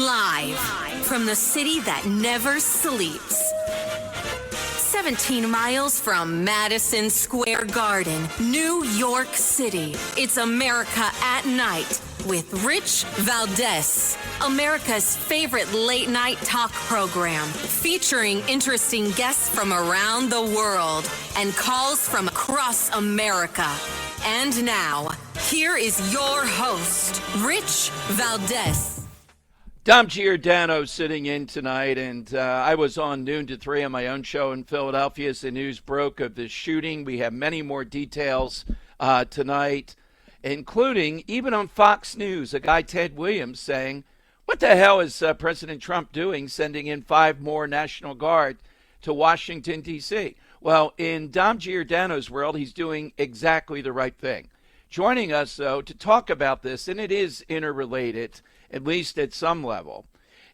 Live from the city that never sleeps. 17 miles from Madison Square Garden, New York City. It's America at Night with Rich Valdez, America's favorite late-night talk program, featuring interesting guests from around the world and calls from across America. And now, here is your host, Rich Valdez. Dom Giordano sitting in tonight, and I was on noon to 3 on my own show in Philadelphia as the news broke of the shooting. We have many more details tonight, including even on Fox News, a guy, Ted Williams, saying, what the hell is President Trump doing sending in 5 more National Guard to Washington, D.C.? Well, in Dom Giordano's world, he's doing exactly the right thing. Joining us, though, to talk about this, and it is interrelated, at least at some level,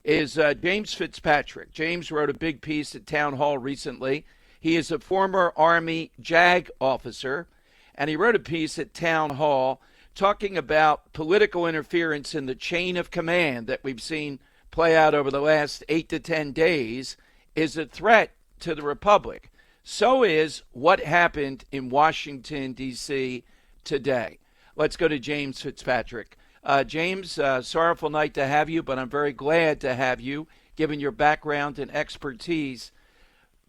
is James Fitzpatrick. James wrote a big piece at Town Hall recently. He is a former Army JAG officer, and he wrote a piece at Town Hall talking about political interference in the chain of command that we've seen play out over the last 8 to 10 days is a threat to the Republic. So is what happened in Washington, D.C. today. Let's go to James Fitzpatrick. James, sorrowful night to have you, but I'm very glad to have you, given your background and expertise.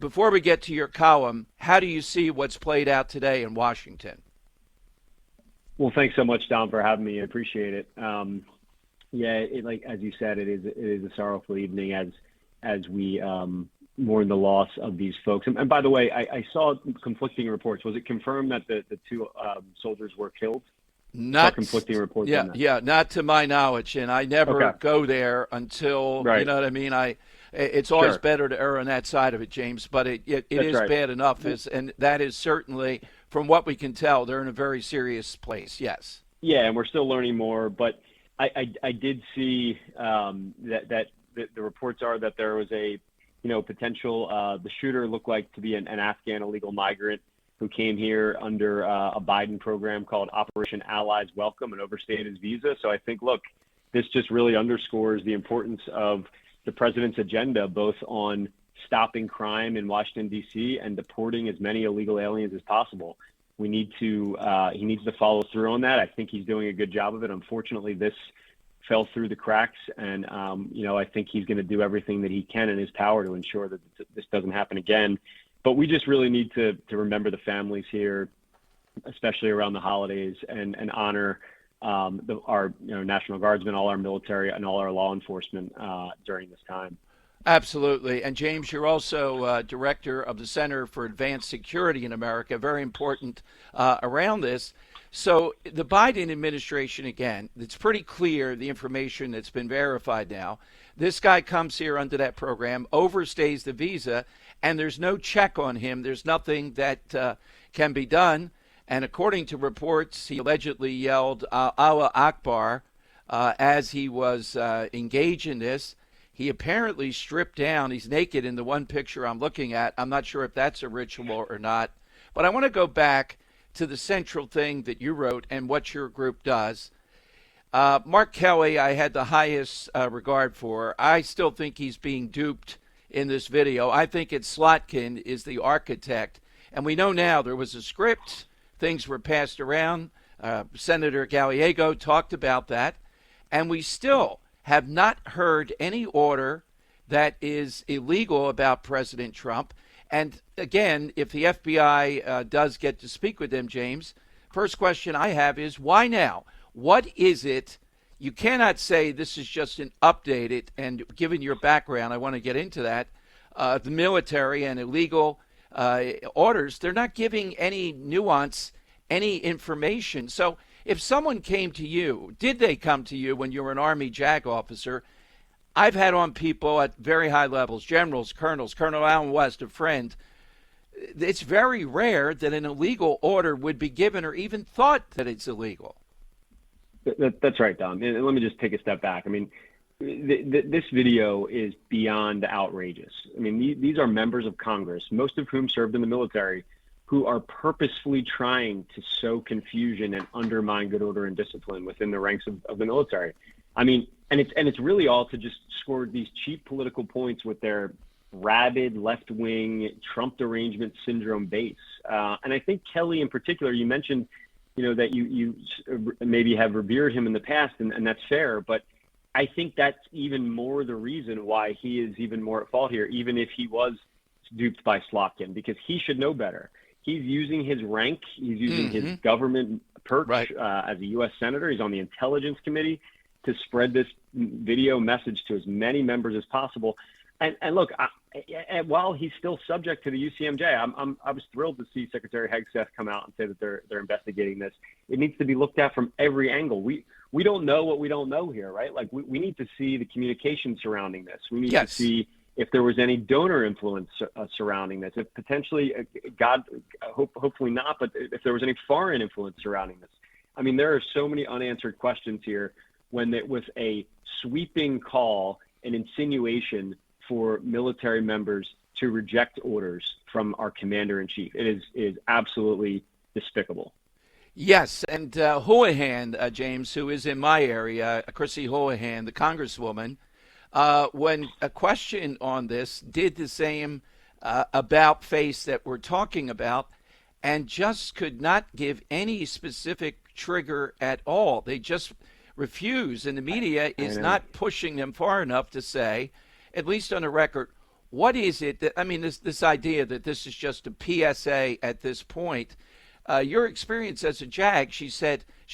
Before we get to your column, how do you see what's played out today in Washington? Well, thanks so much, Dom, for having me. I appreciate it. Like as you said, it is a sorrowful evening as we mourn the loss of these folks. And by the way, I saw conflicting reports. Was it confirmed that the 2 soldiers were killed? Not conflicting reports. Yeah, not to my knowledge, and I never go there until you know what I mean. It's always better to err on that side of it, James. But it is bad enough, and that is certainly, from what we can tell, they're in a very serious place. Yes. Yeah, and we're still learning more. But I did see that the reports are that there was a potential. The shooter looked like to be an Afghan illegal migrant who came here under a Biden program called Operation Allies Welcome and overstayed his visa. So I think, look, this just really underscores the importance of the president's agenda, both on stopping crime in Washington, D.C. and deporting as many illegal aliens as possible. He needs to follow through on that. I think he's doing a good job of it. Unfortunately, this fell through the cracks, and I think he's going to do everything that he can in his power to ensure that this doesn't happen again. But we just really need to remember the families here, especially around the holidays, and honor our National Guardsmen, all our military, and all our law enforcement during this time. Absolutely. And James, you're also director of the Center for Advanced Security in America, very important around this. So the Biden administration, again, it's pretty clear, the information that's been verified now. This guy comes here under that program, overstays the visa, and there's no check on him. There's nothing that can be done. And according to reports, he allegedly yelled Allah Akbar as he was engaged in this. He apparently stripped down. He's naked in the one picture I'm looking at. I'm not sure if that's a ritual or not. But I want to go back to the central thing that you wrote and what your group does. Mark Kelly, I had the highest regard for. I still think he's being duped in this video. I think it's Slotkin is the architect. And we know now there was a script. Things were passed around. Senator Gallego talked about that. And we still have not heard any order that is illegal about President Trump. And again, if the FBI does get to speak with him, James, first question I have is why now? What is it? You cannot say this is just an updated, and given your background, I want to get into that, the military and illegal orders, they're not giving any nuance, any information. So if someone came to you, did they come to you when you were an Army JAG officer? I've had on people at very high levels, generals, colonels, Colonel Allen West, a friend. It's very rare that an illegal order would be given or even thought that it's illegal. That's right, Dom. And let me just take a step back. I mean, this video is beyond outrageous. I mean, these are members of Congress, most of whom served in the military, who are purposefully trying to sow confusion and undermine good order and discipline within the ranks of the military. I mean, and it's really all to just score these cheap political points with their rabid left-wing Trump derangement syndrome base. And I think Kelly in particular, you mentioned, that you maybe have revered him in the past, and that's fair. But I think that's even more the reason why he is even more at fault here, even if he was duped by Slotkin, because he should know better. He's using his rank. He's using his government perch as a U.S. Senator. He's on the Intelligence Committee to spread this video message to as many members as possible. And look, while he's still subject to the UCMJ, I was thrilled to see Secretary Hegseth come out and say that they're investigating this. It needs to be looked at from every angle. We don't know what we don't know here, right? Like we need to see the communication surrounding this. We need to see if there was any donor influence surrounding this. If potentially, hopefully not, but if there was any foreign influence surrounding this. I mean, there are so many unanswered questions here when it was a sweeping call, an insinuation for military members to reject orders from our commander-in-chief. It is absolutely despicable. Yes, and Houlihan, James, who is in my area, Chrissy Houlihan, the congresswoman, when a question on this, did the same about face that we're talking about, and just could not give any specific trigger at all. They just refuse, and the media is not pushing them far enough to say, at least on the record, what is it that, I mean, this idea that this is just a PSA at this point. Your experience as a JAG, she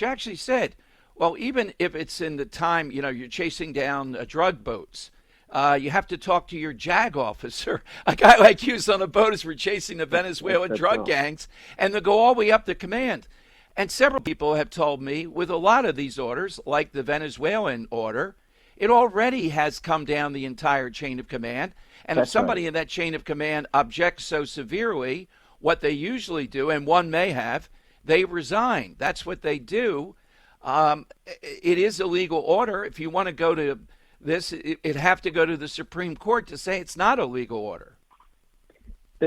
actually said, well, even if it's in the time, you're chasing down drug boats, you have to talk to your JAG officer. A guy like you's on a boat as we're chasing the Venezuelan drug gangs, and they'll go all the way up to command. And several people have told me with a lot of these orders, like the Venezuelan order, it already has come down the entire chain of command. And if somebody in that chain of command objects so severely, what they usually do, and one may have, they resign. That's what they do. It is a legal order. If you want to go to this, it'd have to go to the Supreme Court to say it's not a legal order.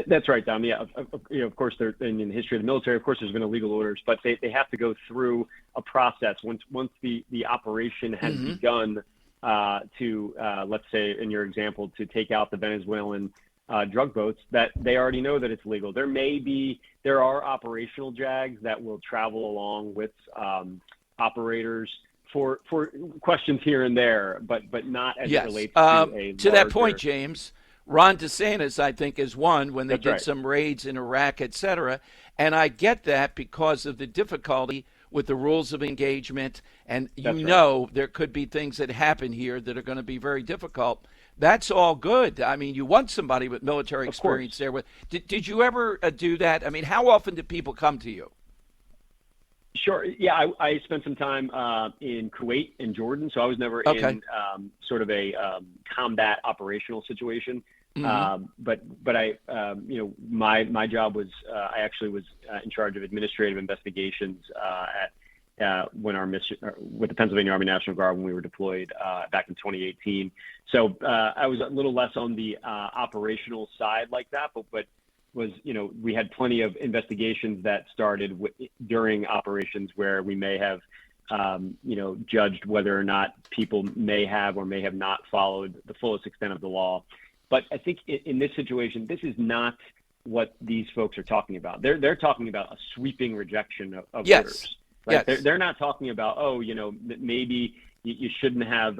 That's right, Dom. Yeah, of course, in the history of the military, of course, there's been illegal orders, but they have to go through a process. Once the operation has begun, to let's say in your example, to take out the Venezuelan drug boats, that they already know that it's legal. There are operational JAGs that will travel along with operators for questions here and there, but not as it relates to that point, James. Ron DeSantis, I think, is one when they did some raids in Iraq, et cetera. And I get that because of the difficulty with the rules of engagement. And there could be things that happen here that are going to be very difficult. That's all good. I mean, you want somebody with military experience there. Did you ever do that? I mean, how often do people come to you? Sure. Yeah, I spent some time in Kuwait and Jordan, so I was never in sort of a combat operational situation. But I, my job was I actually was in charge of administrative investigations when our mission with the Pennsylvania Army National Guard when we were deployed back in 2018. So I was a little less on the operational side like that, but was, we had plenty of investigations that started during operations where we may have, judged whether or not people may have or may have not followed the fullest extent of the law. But I think in this situation, this is not what these folks are talking about. They're talking about a sweeping rejection of orders. Right? Yes. They're not talking about, maybe you shouldn't have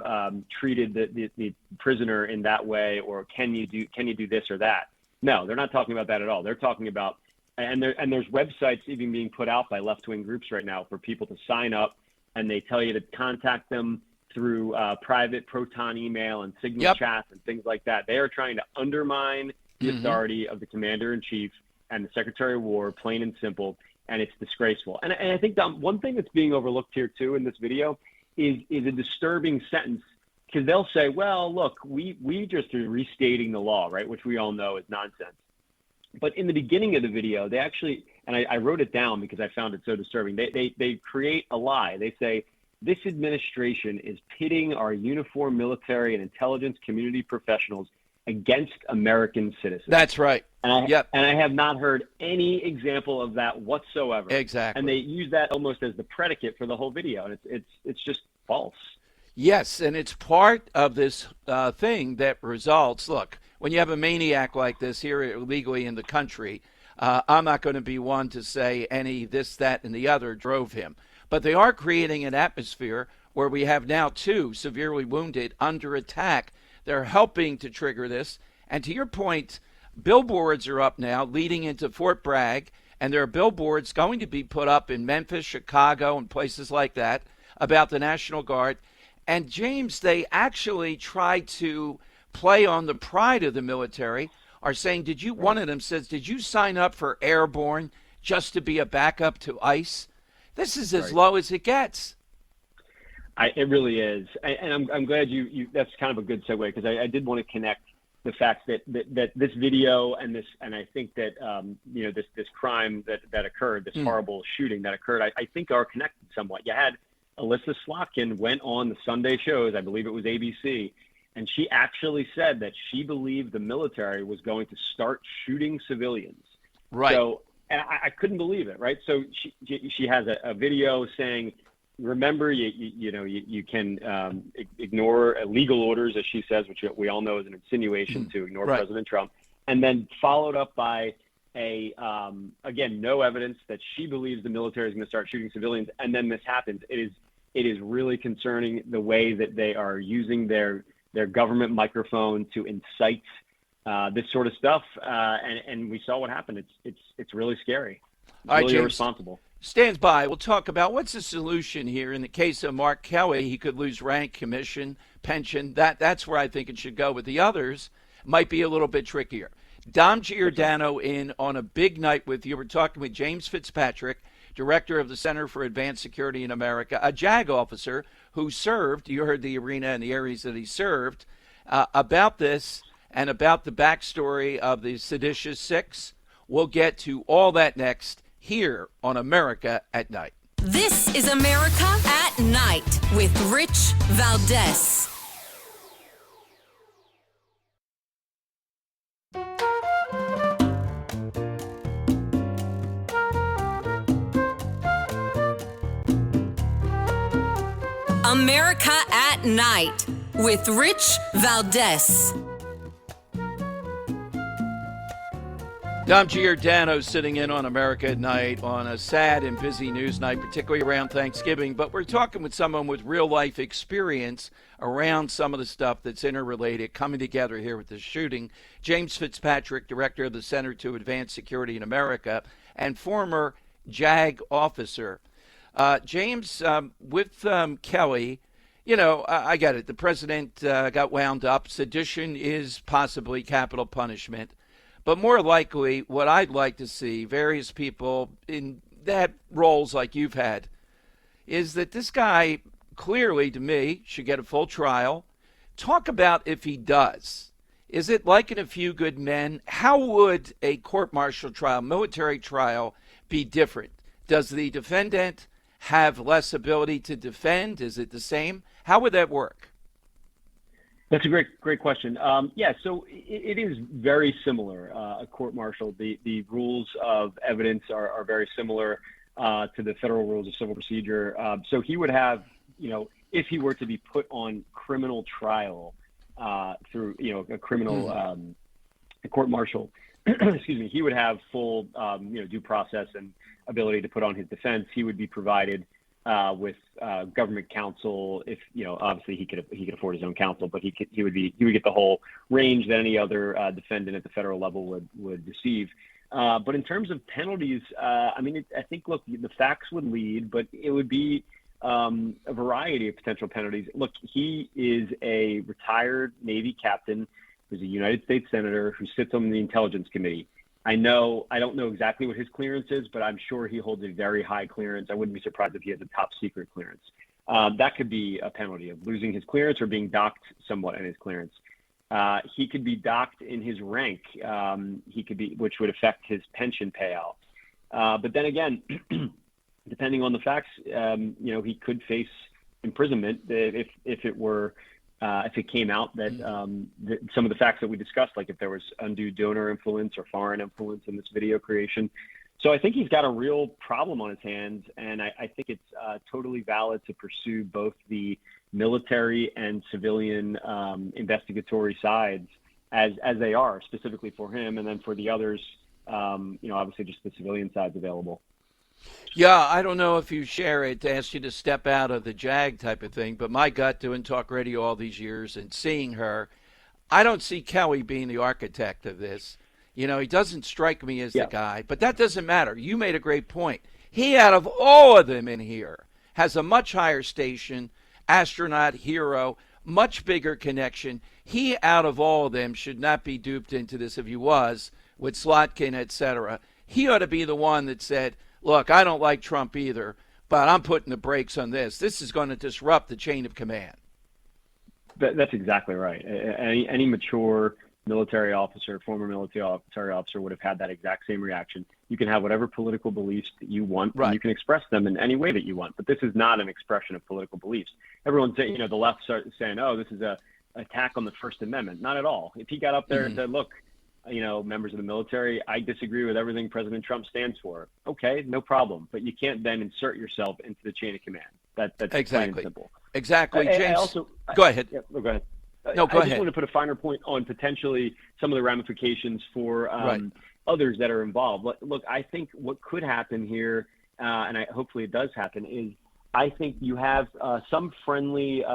treated the prisoner in that way, or can you do this or that? No, they're not talking about that at all. They're talking about, and there's websites even being put out by left-wing groups right now for people to sign up, and they tell you to contact them through private Proton email and Signal chat and things like that. They are trying to undermine the authority of the Commander-in-Chief and the Secretary of War, plain and simple, and it's disgraceful. And I think one thing that's being overlooked here, too, in this video is a disturbing sentence, because they'll say, well, look, we just are restating the law, right, which we all know is nonsense. But in the beginning of the video, they actually, and I wrote it down because I found it so disturbing, they create a lie. They say, this administration is pitting our uniformed military and intelligence community professionals against American citizens. That's right. And I have not heard any example of that whatsoever. Exactly. And they use that almost as the predicate for the whole video, and it's just false. Yes, and it's part of this thing that results. Look, when you have a maniac like this here illegally in the country, I'm not going to be one to say any this, that, and the other drove him. But they are creating an atmosphere where we have now two severely wounded under attack. They're helping to trigger this. And to your point, billboards are up now leading into Fort Bragg, and there are billboards going to be put up in Memphis, Chicago, and places like that about the National Guard. And James, they actually try to play on the pride of the military, are saying, one of them says, did you sign up for airborne just to be a backup to ICE? This is as low as it gets. It really is. And I'm glad you that's kind of a good segue, because I did want to connect the fact that this video and I think that, this crime that occurred, this horrible shooting that occurred, I think are connected somewhat. You had Alyssa Slotkin went on the Sunday shows, I believe it was ABC, and she actually said that she believed the military was going to start shooting civilians. Right. So, and I couldn't believe it, right? So she has a video saying, remember, you can ignore legal orders, as she says, which we all know is an insinuation to ignore President Trump, and then followed up by again, no evidence that she believes the military is going to start shooting civilians, and then this happens. It is really concerning the way that they are using their government microphone to incite this sort of stuff, and we saw what happened. It's really scary. It's really irresponsible. Stands by. We'll talk about what's the solution here. In the case of Mark Kelly, he could lose rank, commission, pension. That's where I think it should go. With the others, might be a little bit trickier. Dom Giordano in on a big night with you. We're talking with James Fitzpatrick, director of the Center for Advanced Security in America, a JAG officer who served, you heard the arena and the areas that he served, about this and about the backstory of the seditious six. We'll get to all that next here on America at Night. This is America at Night with Rich Valdez. America at Night with Rich Valdez. Dom Giordano sitting in on America at Night on a sad and busy news night, particularly around Thanksgiving. But we're talking with someone with real-life experience around some of the stuff that's interrelated, coming together here with this shooting. James Fitzpatrick, director of the Center to Advance Security in America and former JAG officer. James, with Kelly, I get it. The president got wound up. Sedition is possibly capital punishment. But more likely, what I'd like to see, various people in that roles like you've had, is that this guy clearly, to me, should get a full trial. Talk about if he does. Is it like in A Few Good Men? How would a court-martial trial, military trial, be different? Does the defendant have less ability to defend? Is it the same? How would that work? That's a great question. So it is very similar. A court-martial, the rules of evidence are very similar to the federal rules of civil procedure. So he would have, if he were to be put on criminal trial through, a criminal a court-martial, excuse me, he would have full, due process and ability to put on his defense. He would be provided with government counsel. If obviously he could afford his own counsel, but he would get the whole range that any other defendant at the federal level would receive. But in terms of penalties, I think look, the facts would lead, but it would be a variety of potential penalties. Look, he is a retired Navy captain who's a United States senator who sits on the Intelligence Committee. I don't know exactly what his clearance is, but I'm sure he holds a very high clearance. I wouldn't be surprised if he has a top secret clearance. That could be a penalty of losing his clearance or being docked somewhat in his clearance. He could be docked in his rank. Which would affect his pension payout. But then again, depending on the facts, he could face imprisonment if it came out that some of the facts that we discussed, like if there was undue donor influence or foreign influence in this video creation. So I think he's got a real problem on his hands, and I think it's totally valid to pursue both the military and civilian investigatory sides as they are, specifically for him, and then for the others, obviously just the civilian side's available. Yeah, I don't know if you share it to ask you to step out of the JAG type of thing, but my gut doing talk radio all these years and seeing her, I don't see Kelly being the architect of this. He doesn't strike me as the guy, but that doesn't matter. You made a great point. He, out of all of them in here, has a much higher station, astronaut, hero, much bigger connection. He, out of all of them, should not be duped into this if he was, with Slotkin, etc. He ought to be the one that said, look, I don't like Trump either, but I'm putting the brakes on this. This is going to disrupt the chain of command. That's exactly right. Any mature military officer, former military officer would have had that exact same reaction. You can have whatever political beliefs that you want, right, and you can express them in any way that you want. But this is not an expression of political beliefs. Everyone's saying, the left starts saying, oh, this is a attack on the First Amendment. Not at all. If he got up there and said, look, members of the military, I disagree with everything President Trump stands for. Okay, no problem. But you can't then insert yourself into the chain of command. That's exactly plain and simple. Exactly. James, go ahead. Yeah, go ahead. No, go I ahead. just want to put a finer point on potentially some of the ramifications for right, others that are involved. Look, I think what could happen here, and hopefully it does happen, is I think you have some friendly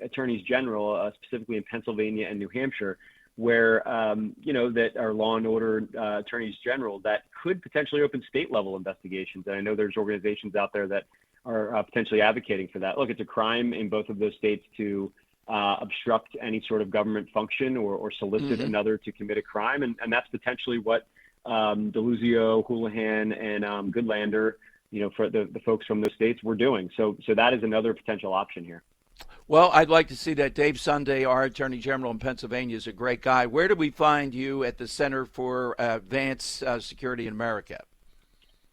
attorneys general, specifically in Pennsylvania and New Hampshire, where, that are law and order attorneys general that could potentially open state level investigations. And I know there's organizations out there that are potentially advocating for that. Look, it's a crime in both of those states to obstruct any sort of government function or solicit another to commit a crime. And that's potentially what DeLuzio, Houlihan, and Goodlander, for the folks from those states were doing. So that is another potential option here. Well, I'd like to see that. Dave Sunday, our Attorney General in Pennsylvania, is a great guy. Where do we find you at the Center for Advanced Security in America?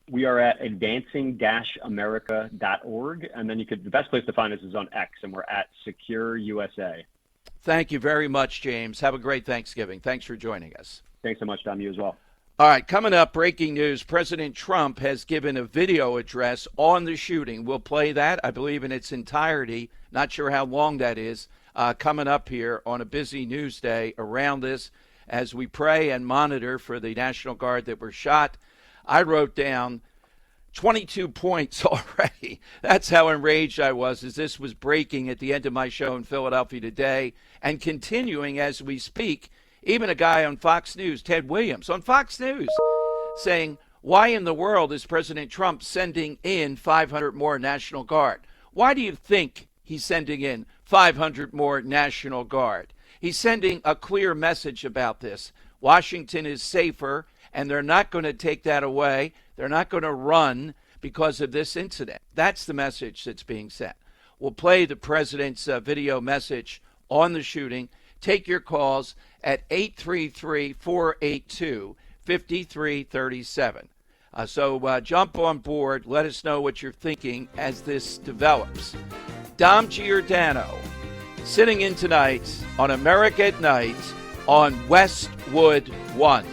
We are at advancing-america.org, and then the best place to find us is on X, and we're at Secure USA. Thank you very much, James. Have a great Thanksgiving. Thanks for joining us. Thanks so much, Tom. You as well. All right, coming up, breaking news. President Trump has given a video address on the shooting. We'll play that, I believe, in its entirety. Not sure how long that is. Coming up here on a busy news day around this as we pray and monitor for the National Guard that were shot. I wrote down 22 points already. That's how enraged I was as this was breaking at the end of my show in Philadelphia today and continuing as we speak. Even a guy on Fox News, Ted Williams, on Fox News, saying, why in the world is President Trump sending in 500 more National Guard? Why do you think he's sending in 500 more National Guard? He's sending a clear message about this. Washington is safer, and they're not going to take that away. They're not going to run because of this incident. That's the message that's being sent. We'll play the president's video message on the shooting. Take your calls at 833-482-5337. So jump on board. Let us know what you're thinking as this develops. Dom Giordano sitting in tonight on America at Night on Westwood One.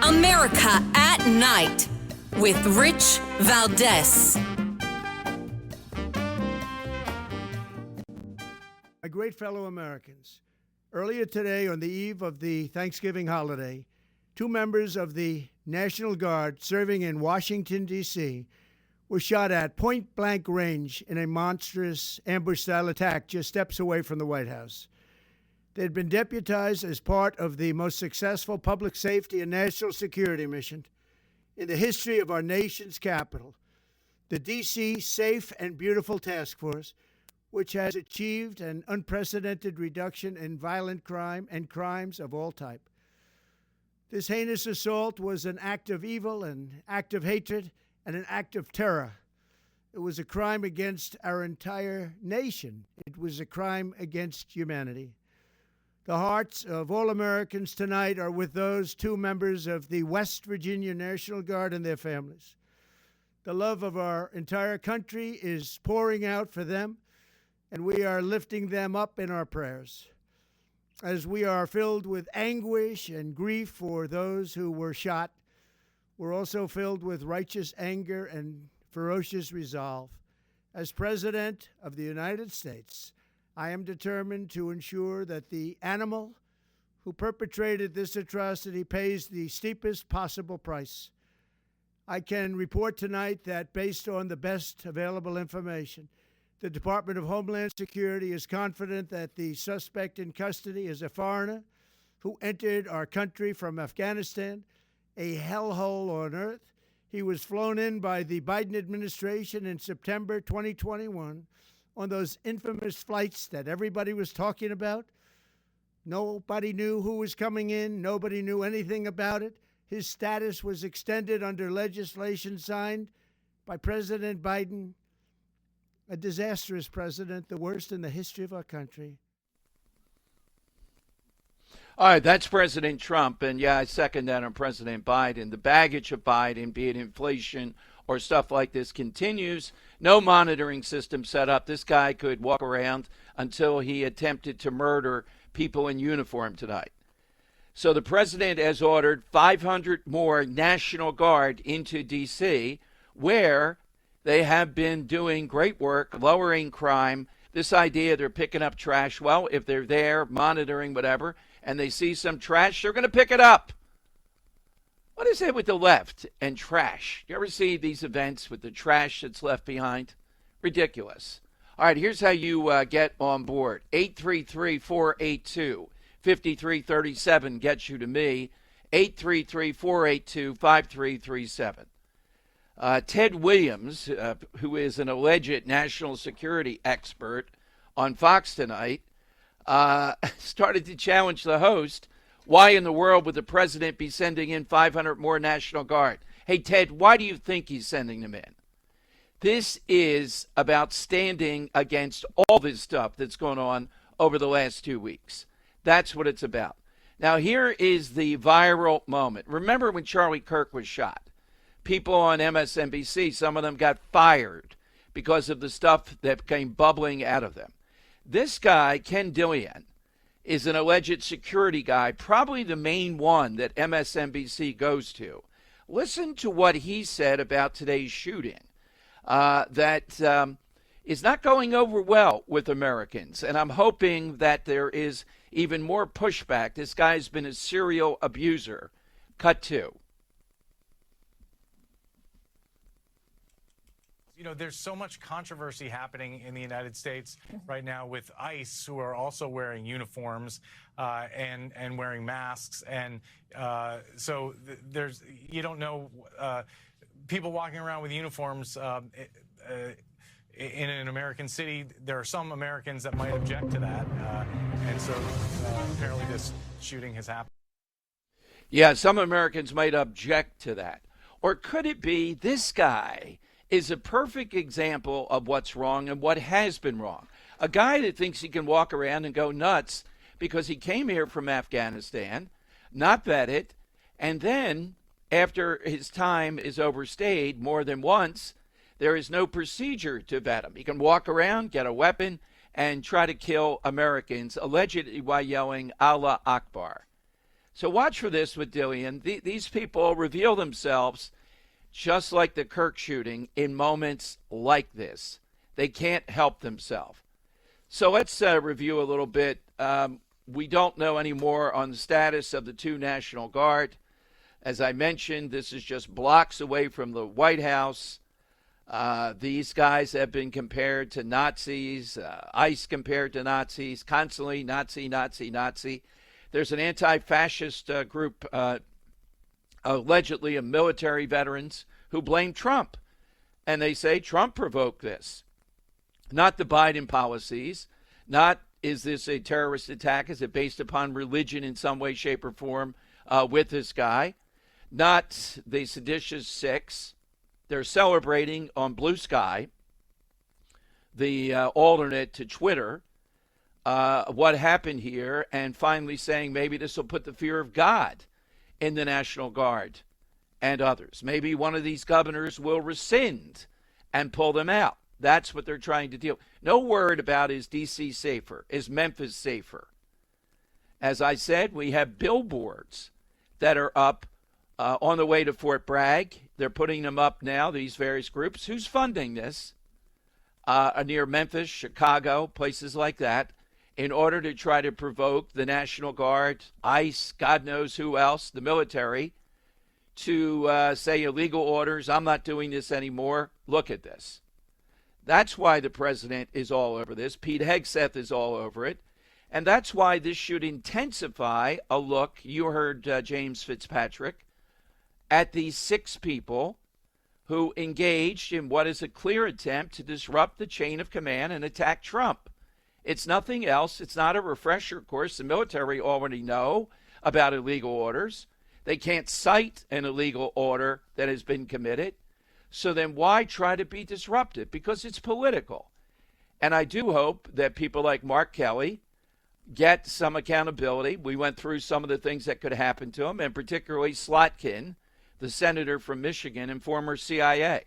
America at Night with Rich Valdez. My great fellow Americans, earlier today on the eve of the Thanksgiving holiday, 2 members of the National Guard serving in Washington, D.C. were shot at point-blank range in a monstrous ambush-style attack just steps away from the White House. They'd been deputized as part of the most successful public safety and national security mission in the history of our nation's capital, the D.C. Safe and Beautiful Task Force, which has achieved an unprecedented reduction in violent crime and crimes of all type. This heinous assault was an act of evil, an act of hatred, and an act of terror. It was a crime against our entire nation. It was a crime against humanity. The hearts of all Americans tonight are with those two members of the West Virginia National Guard and their families. The love of our entire country is pouring out for them, and we are lifting them up in our prayers. As we are filled with anguish and grief for those who were shot, we're also filled with righteous anger and ferocious resolve. As President of the United States, I am determined to ensure that the animal who perpetrated this atrocity pays the steepest possible price. I can report tonight that based on the best available information, the Department of Homeland Security is confident that the suspect in custody is a foreigner who entered our country from Afghanistan, a hellhole on earth. He was flown in by the Biden administration in September 2021 on those infamous flights that everybody was talking about. Nobody knew who was coming in. Nobody knew anything about it. His status was extended under legislation signed by President Biden, a disastrous president, the worst in the history of our country. All right, that's President Trump, and yeah, I second that on President Biden. The baggage of Biden, be it inflation or stuff like this, continues. No monitoring system set up. This guy could walk around until he attempted to murder people in uniform tonight. So the president has ordered 500 more National Guard into D.C., where they have been doing great work, lowering crime. This idea they're picking up trash. Well, if they're there monitoring whatever and they see some trash, they're going to pick it up. What is it with the left and trash? You ever see these events with the trash that's left behind? Ridiculous. All right, here's how you get on board. 833-482-5337 gets you to me. 833-482-5337. Ted Williams, who is an alleged national security expert on Fox tonight, started to challenge the host. Why in the world would the president be sending in 500 more National Guard? Hey, Ted, why do you think he's sending them in? This is about standing against all this stuff that's going on over the last 2 weeks. That's what it's about. Now, here is the viral moment. Remember when Charlie Kirk was shot? People on MSNBC, some of them got fired because of the stuff that came bubbling out of them. This guy, Ken Dillian, is an alleged security guy, probably the main one that MSNBC goes to. Listen to what he said about today's shooting that is not going over well with Americans. And I'm hoping that there is even more pushback. This guy's been a serial abuser. Cut two. You know, there's so much controversy happening in the United States right now with ICE, who are also wearing uniforms and wearing masks. And so there's, you don't know, people walking around with uniforms in an American city. There are some Americans that might object to that. And so apparently this shooting has happened. Yeah, some Americans might object to that. Or could it be this guy is a perfect example of what's wrong and what has been wrong? A guy that thinks he can walk around and go nuts because he came here from Afghanistan, not vetted, and then after his time is overstayed more than once, there is no procedure to vet him. He can walk around, get a weapon, and try to kill Americans, allegedly while yelling Allah Akbar. So watch for this with Dillian. These people reveal themselves just like the Kirk shooting in moments like this. They can't help themselves. So let's review a little bit. We don't know any more on the status of the two National Guard. As I mentioned, this is just blocks away from the White House. These guys have been compared to Nazis, ICE compared to Nazis, constantly Nazi, Nazi, Nazi. There's an anti-fascist group, allegedly of military veterans, who blame Trump. And they say Trump provoked this, not the Biden policies, not is this a terrorist attack, is it based upon religion in some way, shape, or form with this guy, not the seditious six. They're celebrating on Blue Sky, the alternate to Twitter, what happened here, and finally saying maybe this will put the fear of God in the National Guard and others. Maybe one of these governors will rescind and pull them out. That's what they're trying to do. No word about is D.C. safer, is Memphis safer. As I said, we have billboards that are up on the way to Fort Bragg. They're putting them up now, these various groups. Who's funding this? Near Memphis, Chicago, places like that, in order to try to provoke the National Guard, ICE, God knows who else, the military, to say illegal orders, I'm not doing this anymore. Look at this. That's why the president is all over this. Pete Hegseth is all over it. And that's why this should intensify a look, you heard James Fitzpatrick, at these 6 people who engaged in what is a clear attempt to disrupt the chain of command and attack Trump. It's nothing else. It's not a refresher course. The military already know about illegal orders. They can't cite an illegal order that has been committed. So then why try to be disruptive? Because it's political. And I do hope that people like Mark Kelly get some accountability. We went through some of the things that could happen to him, and particularly Slotkin, the senator from Michigan and former CIA.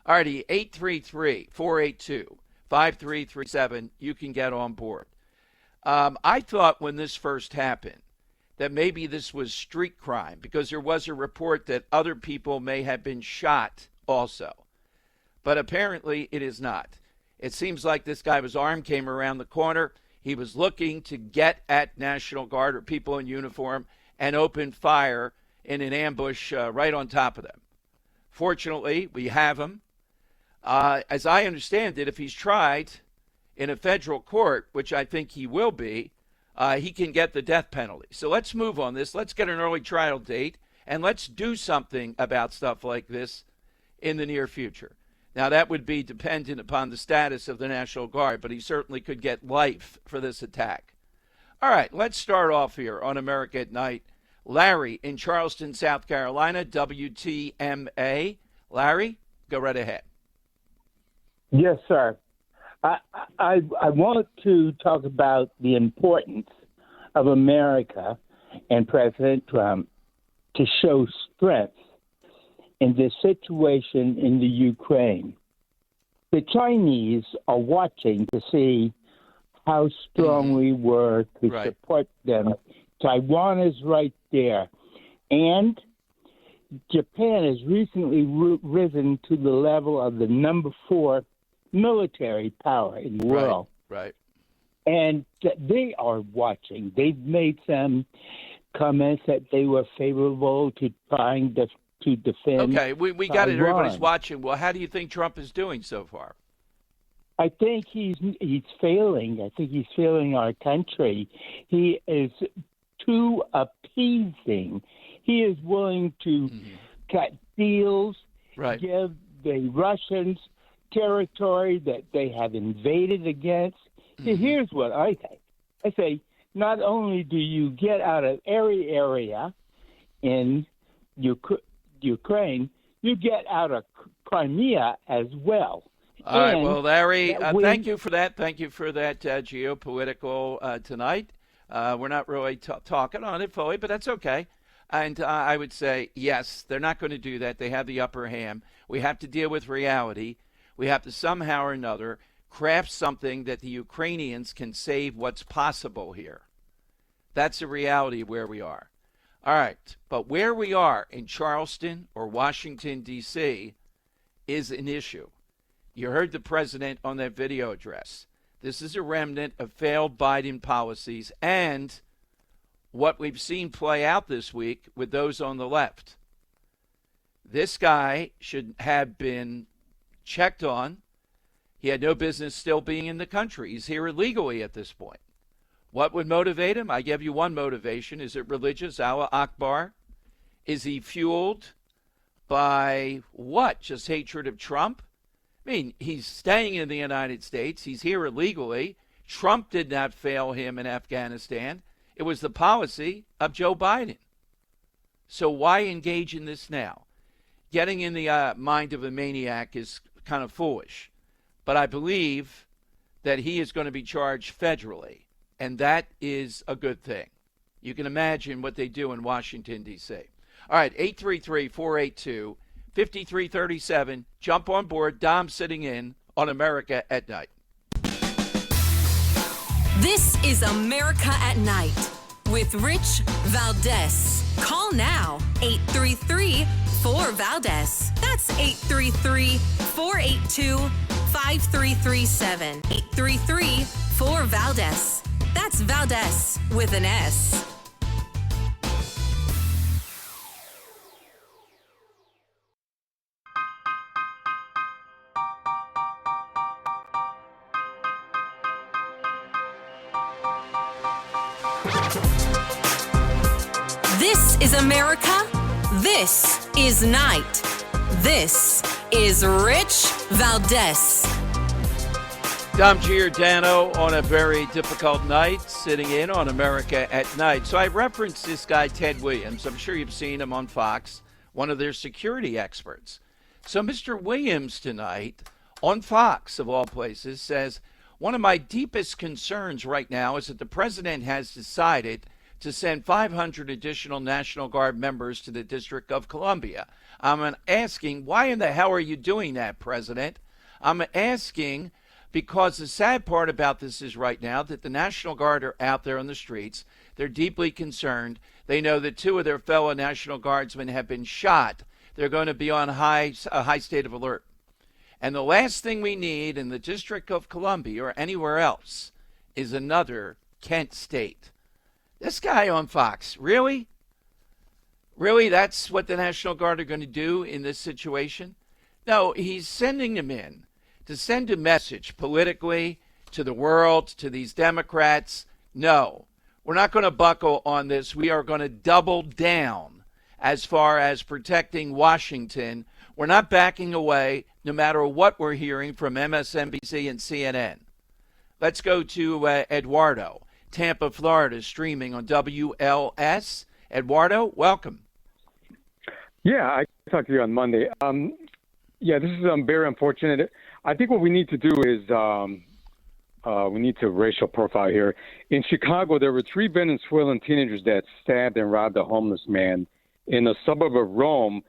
All righty, 833-482-5337. You can get on board. I thought when this first happened that maybe this was street crime because there was a report that other people may have been shot also. But apparently it is not. It seems like this guy was armed, came around the corner. He was looking to get at National Guard or people in uniform and open fire in an ambush right on top of them. Fortunately, we have him. As I understand it, if he's tried in a federal court, which I think he will be, he can get the death penalty. So let's move on this. Let's get an early trial date, and let's do something about stuff like this in the near future. Now, that would be dependent upon the status of the National Guard, but he certainly could get life for this attack. All right, let's start off here on America at Night. Larry in Charleston, South Carolina, WTMA. Larry, go right ahead. Yes, sir. I want to talk about the importance of America and President Trump to show strength in this situation in the Ukraine. The Chinese are watching to see how strong we were to support them. Taiwan is right there. And Japan has recently risen to the level of the number 4 military power in the world. Right. And they are watching. They've made some comments that they were favorable to trying to defend. Okay, we got it. Everybody's watching. Well, how do you think Trump is doing so far? I think he's failing. I think he's failing our country. He is too appeasing. He is willing to cut deals, give the Russians territory that they have invaded against. So here's what I think. I say, not only do you get out of every area in Ukraine, you get out of Crimea as well. All right, well, Larry, thank you for that. Thank you for that geopolitical tonight. We're not really talking on it fully, but that's okay. And I would say, yes, they're not going to do that. They have the upper hand. We have to deal with reality. We have to somehow or another craft something that the Ukrainians can save what's possible here. That's the reality of where we are. All right, but where we are in Charleston or Washington, D.C. is an issue. You heard the president on that video address. This is a remnant of failed Biden policies and what we've seen play out this week with those on the left. This guy should have been checked on. He had no business still being in the country. He's here illegally at this point. What would motivate him? I give you one motivation. Is it religious? Allah Akbar? Is he fueled by what? Just hatred of Trump? I mean, he's staying in the United States. He's here illegally. Trump did not fail him in Afghanistan. It was the policy of Joe Biden. So why engage in this now? Getting in the mind of a maniac is kind of foolish. But I believe that he is going to be charged federally, and that is a good thing. You can imagine what they do in Washington, D.C. All right, 833-482-5337. Jump on board. Dom sitting in on America at Night. This is America at Night with Rich Valdez. Call now, 833-4VALDEZ. That's 833-482-5337. 833-4VALDEZ. That's Valdez with an S. This is America. This is Night. This is Rich Valdez. Dom Giordano on a very difficult night, sitting in on America at Night. So I referenced this guy, Ted Williams. I'm sure you've seen him on Fox, one of their security experts. So Mr. Williams tonight on Fox, of all places, says, one of my deepest concerns right now is that the president has decided to send 500 additional National Guard members to the District of Columbia. I'm asking, why in the hell are you doing that, President? I'm asking because the sad part about this is right now that the National Guard are out there on the streets. They're deeply concerned. They know that 2 of their fellow National Guardsmen have been shot. They're going to be on a high state of alert. And the last thing we need in the District of Columbia or anywhere else is another Kent State. This guy on Fox, really? Really, that's what the National Guard are going to do in this situation? No, he's sending them in to send a message politically to the world, to these Democrats. No, we're not going to buckle on this. We are going to double down as far as protecting Washington. We're not backing away no matter what we're hearing from MSNBC and CNN. Let's go to Eduardo. Tampa, Florida, streaming on WLS. Eduardo, welcome. Yeah, I talked to you on Monday. This is very unfortunate. I think what we need to do is we need to racial profile here. In Chicago, there were 3 Venezuelan teenagers that stabbed and robbed a homeless man. In a suburb of Rome,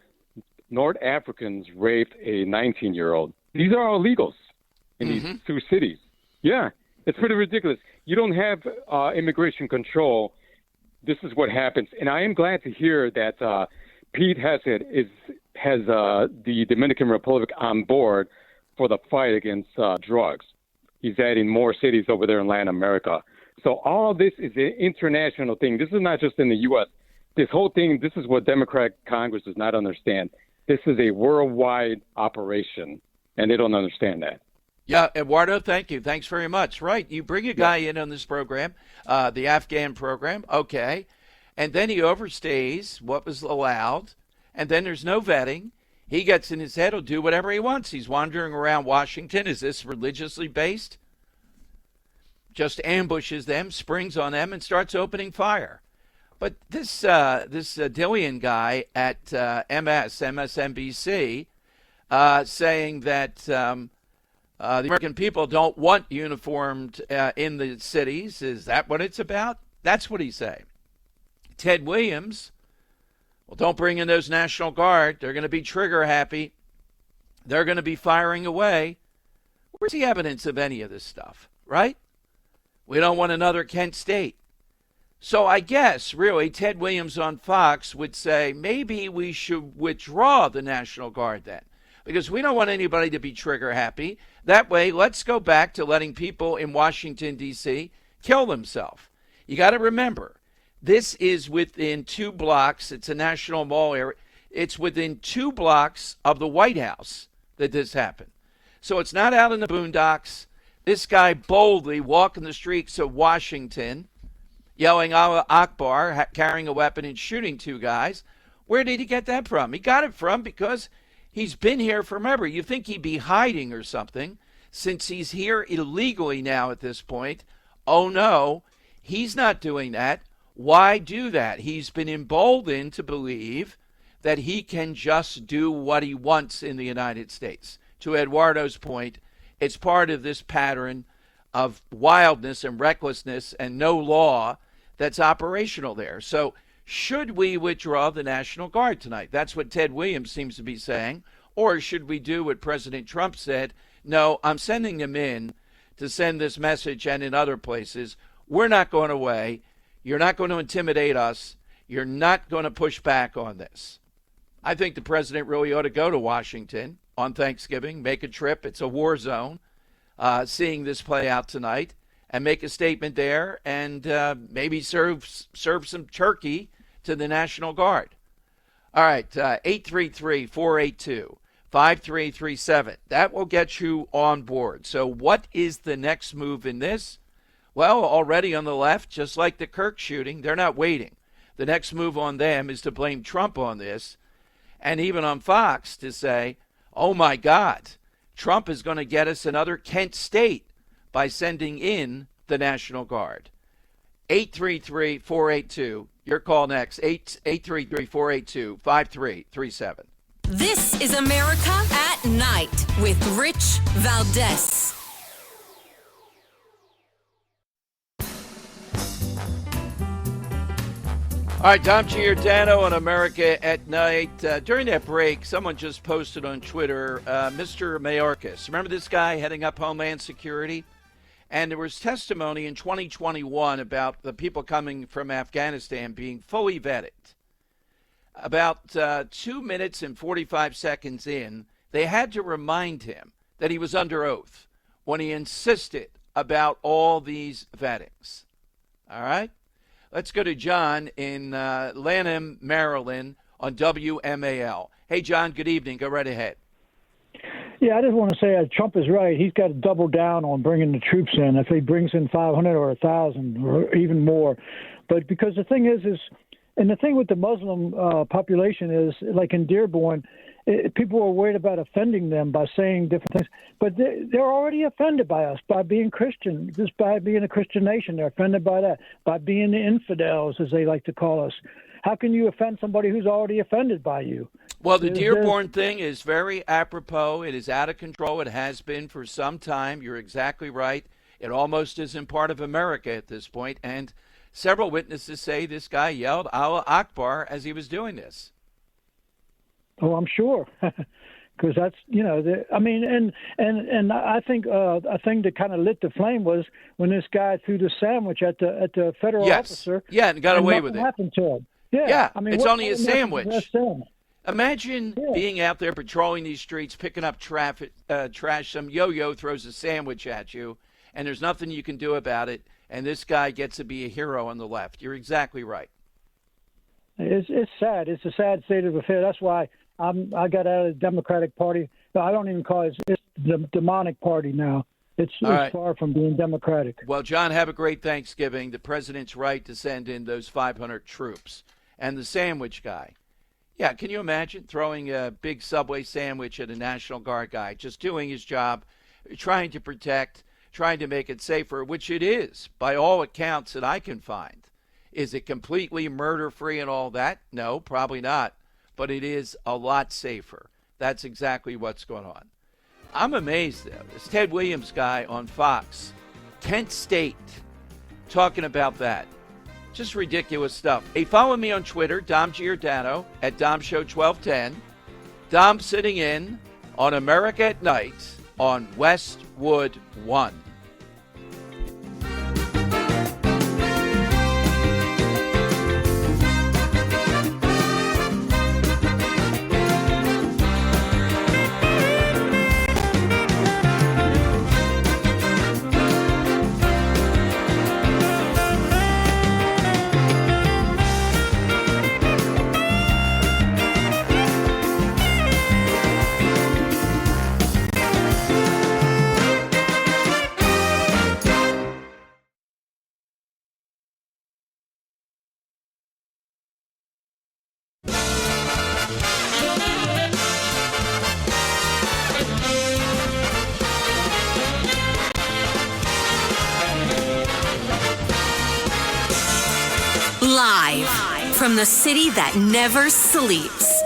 North Africans raped a 19-year-old. These are all illegals in these 2 cities. Yeah. It's pretty ridiculous. You don't have immigration control. This is what happens. And I am glad to hear that Pete has the Dominican Republic on board for the fight against drugs. He's adding more cities over there in Latin America. So all of this is an international thing. This is not just in the U.S. This whole thing, this is what Democratic Congress does not understand. This is a worldwide operation, and they don't understand that. Yeah, Eduardo, thank you. Thanks very much. Right, you bring a guy in on this program, the Afghan program, okay, and then he overstays what was allowed, and then there's no vetting. He gets in his head, he'll do whatever he wants. He's wandering around Washington. Is this religiously based? Just ambushes them, springs on them, and starts opening fire. But this Dillian guy at MSNBC, saying that the American people don't want uniformed in the cities. Is that what it's about? That's what he's saying. Ted Williams, well, don't bring in those National Guard. They're going to be trigger happy. They're going to be firing away. Where's the evidence of any of this stuff, right? We don't want another Kent State. So I guess, really, Ted Williams on Fox would say maybe we should withdraw the National Guard then, because we don't want anybody to be trigger happy. That way, let's go back to letting people in Washington, D.C. kill themselves. You got to remember, this is within 2 blocks. It's a national mall area. It's within 2 blocks of the White House that this happened. So it's not out in the boondocks. This guy boldly walking the streets of Washington, yelling Allah Akbar, carrying a weapon and shooting two guys. Where did he get that from? He got it from because he's been here forever. You think he'd be hiding or something since he's here illegally now at this point. Oh, no, he's not doing that. Why do that? He's been emboldened to believe that he can just do what he wants in the United States. To Eduardo's point, it's part of this pattern of wildness and recklessness and no law that's operational there. So should we withdraw the National Guard tonight? That's what Ted Williams seems to be saying. Or should we do what President Trump said? No, I'm sending them in to send this message, and in other places, we're not going away. You're not going to intimidate us. You're not going to push back on this. I think the president really ought to go to Washington on Thanksgiving, make a trip. It's a war zone, seeing this play out tonight, and make a statement there, and maybe serve some turkey to the National Guard. All right, 833-482-5337. That will get you on board. So what is the next move in this? Well, already on the left, just like the Kirk shooting, they're not waiting. The next move on them is to blame Trump on this, and even on Fox to say, oh, my God, Trump is going to get us another Kent State by sending in the National Guard. 833-482, your call next, 833-482-5337. This is America at Night with Rich Valdez. All right, Dom Giordano on America at Night. During that break, someone just posted on Twitter, Mr. Mayorkas. Remember this guy heading up Homeland Security? And there was testimony in 2021 about the people coming from Afghanistan being fully vetted. About 2 minutes and 45 seconds in, they had to remind him that he was under oath when he insisted about all these vettings. All right? Let's go to John in Lanham, Maryland on WMAL. Hey, John, good evening. Go right ahead. Yeah, I just want to say Trump is right. He's got to double down on bringing the troops in. If he brings in 500 or 1,000 or even more. But because the thing is, and the thing with the Muslim population is, like in Dearborn, people are worried about offending them by saying different things. But they're already offended by us, by being Christian, just by being a Christian nation. They're offended by that, by being the infidels, as they like to call us. How can you offend somebody who's already offended by you? Well, the Dearborn thing is very apropos. It is out of control. It has been for some time. You're exactly right. It almost isn't part of America at this point. And several witnesses say this guy yelled Allah Akbar as he was doing this. Oh, I'm sure. Because that's, I mean, and I think a thing that kind of lit the flame was when this guy threw the sandwich at the federal officer. Yeah, and got away with it. Happened to him. Yeah, I mean, it's only a sandwich. Imagine Yeah. being out there patrolling these streets, picking up trash. Some yo-yo throws a sandwich at you, and there's nothing you can do about it. And this guy gets to be a hero on the left. You're exactly right. It's sad. It's a sad state of affairs. That's why I got out of the Democratic Party. I don't even call it. It's the demonic party now. It's far from being democratic. Well, John, have a great Thanksgiving. The president's right to send in those 500 troops. And the sandwich guy. Yeah, can you imagine throwing a big Subway sandwich at a National Guard guy, just doing his job, trying to protect, trying to make it safer, which it is, by all accounts that I can find. Is it completely murder-free and all that? No, probably not. But it is a lot safer. That's exactly what's going on. I'm amazed, though. This Ted Williams guy on Fox, Kent State, talking about that. Just ridiculous stuff. Hey, follow me on Twitter, Dom Giordano, at DomShow1210. Dom sitting in on America at Night on Westwood One. Live from the city that never sleeps.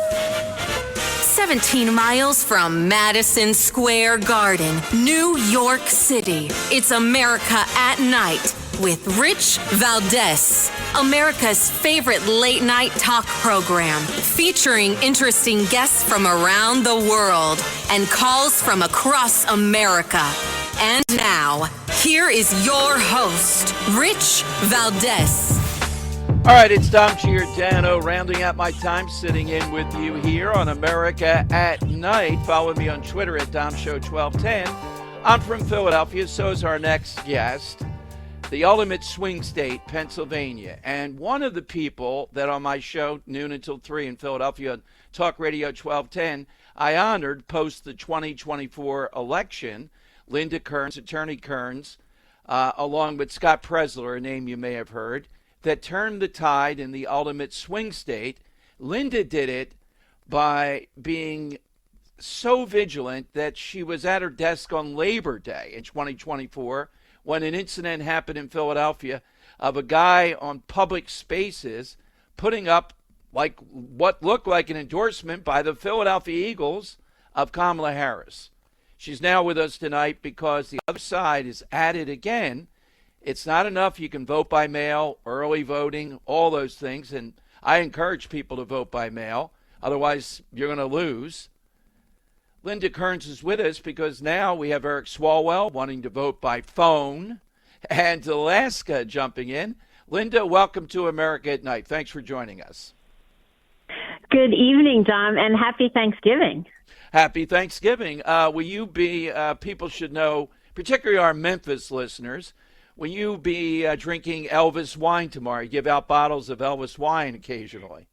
17 miles from Madison Square Garden, New York City. It's America at Night with Rich Valdez, America's favorite late-night talk program, featuring interesting guests from around the world and calls from across America. And now, here is your host, Rich Valdez. All right, it's Dom Giordano rounding out my time sitting in with you here on America at Night. Follow me on Twitter at DomShow1210. I'm from Philadelphia, so is our next guest, the ultimate swing state, Pennsylvania. And one of the people that on my show, noon until 3 in Philadelphia, Talk Radio 1210, I honored post the 2024 election, Linda Kearns, Attorney Kearns, along with Scott Presler, a name you may have heard, that turned the tide in the ultimate swing state. Linda did it by being so vigilant that she was at her desk on Labor Day in 2024 when an incident happened in Philadelphia of a guy on public spaces putting up like what looked like an endorsement by the Philadelphia Eagles of Kamala Harris. She's now with us tonight because the other side is at it again. It's not enough you can vote by mail, early voting, all those things, and I encourage people to vote by mail. Otherwise, you're going to lose. Linda Kearns is with us because now we have Eric Swalwell wanting to vote by phone and Alaska jumping in. Linda, welcome to America at Night. Thanks for joining us. Good evening, Dom, and happy Thanksgiving. Happy Thanksgiving. Will you be, people should know, particularly our Memphis listeners, will you be drinking Elvis wine tomorrow? You give out bottles of Elvis wine occasionally.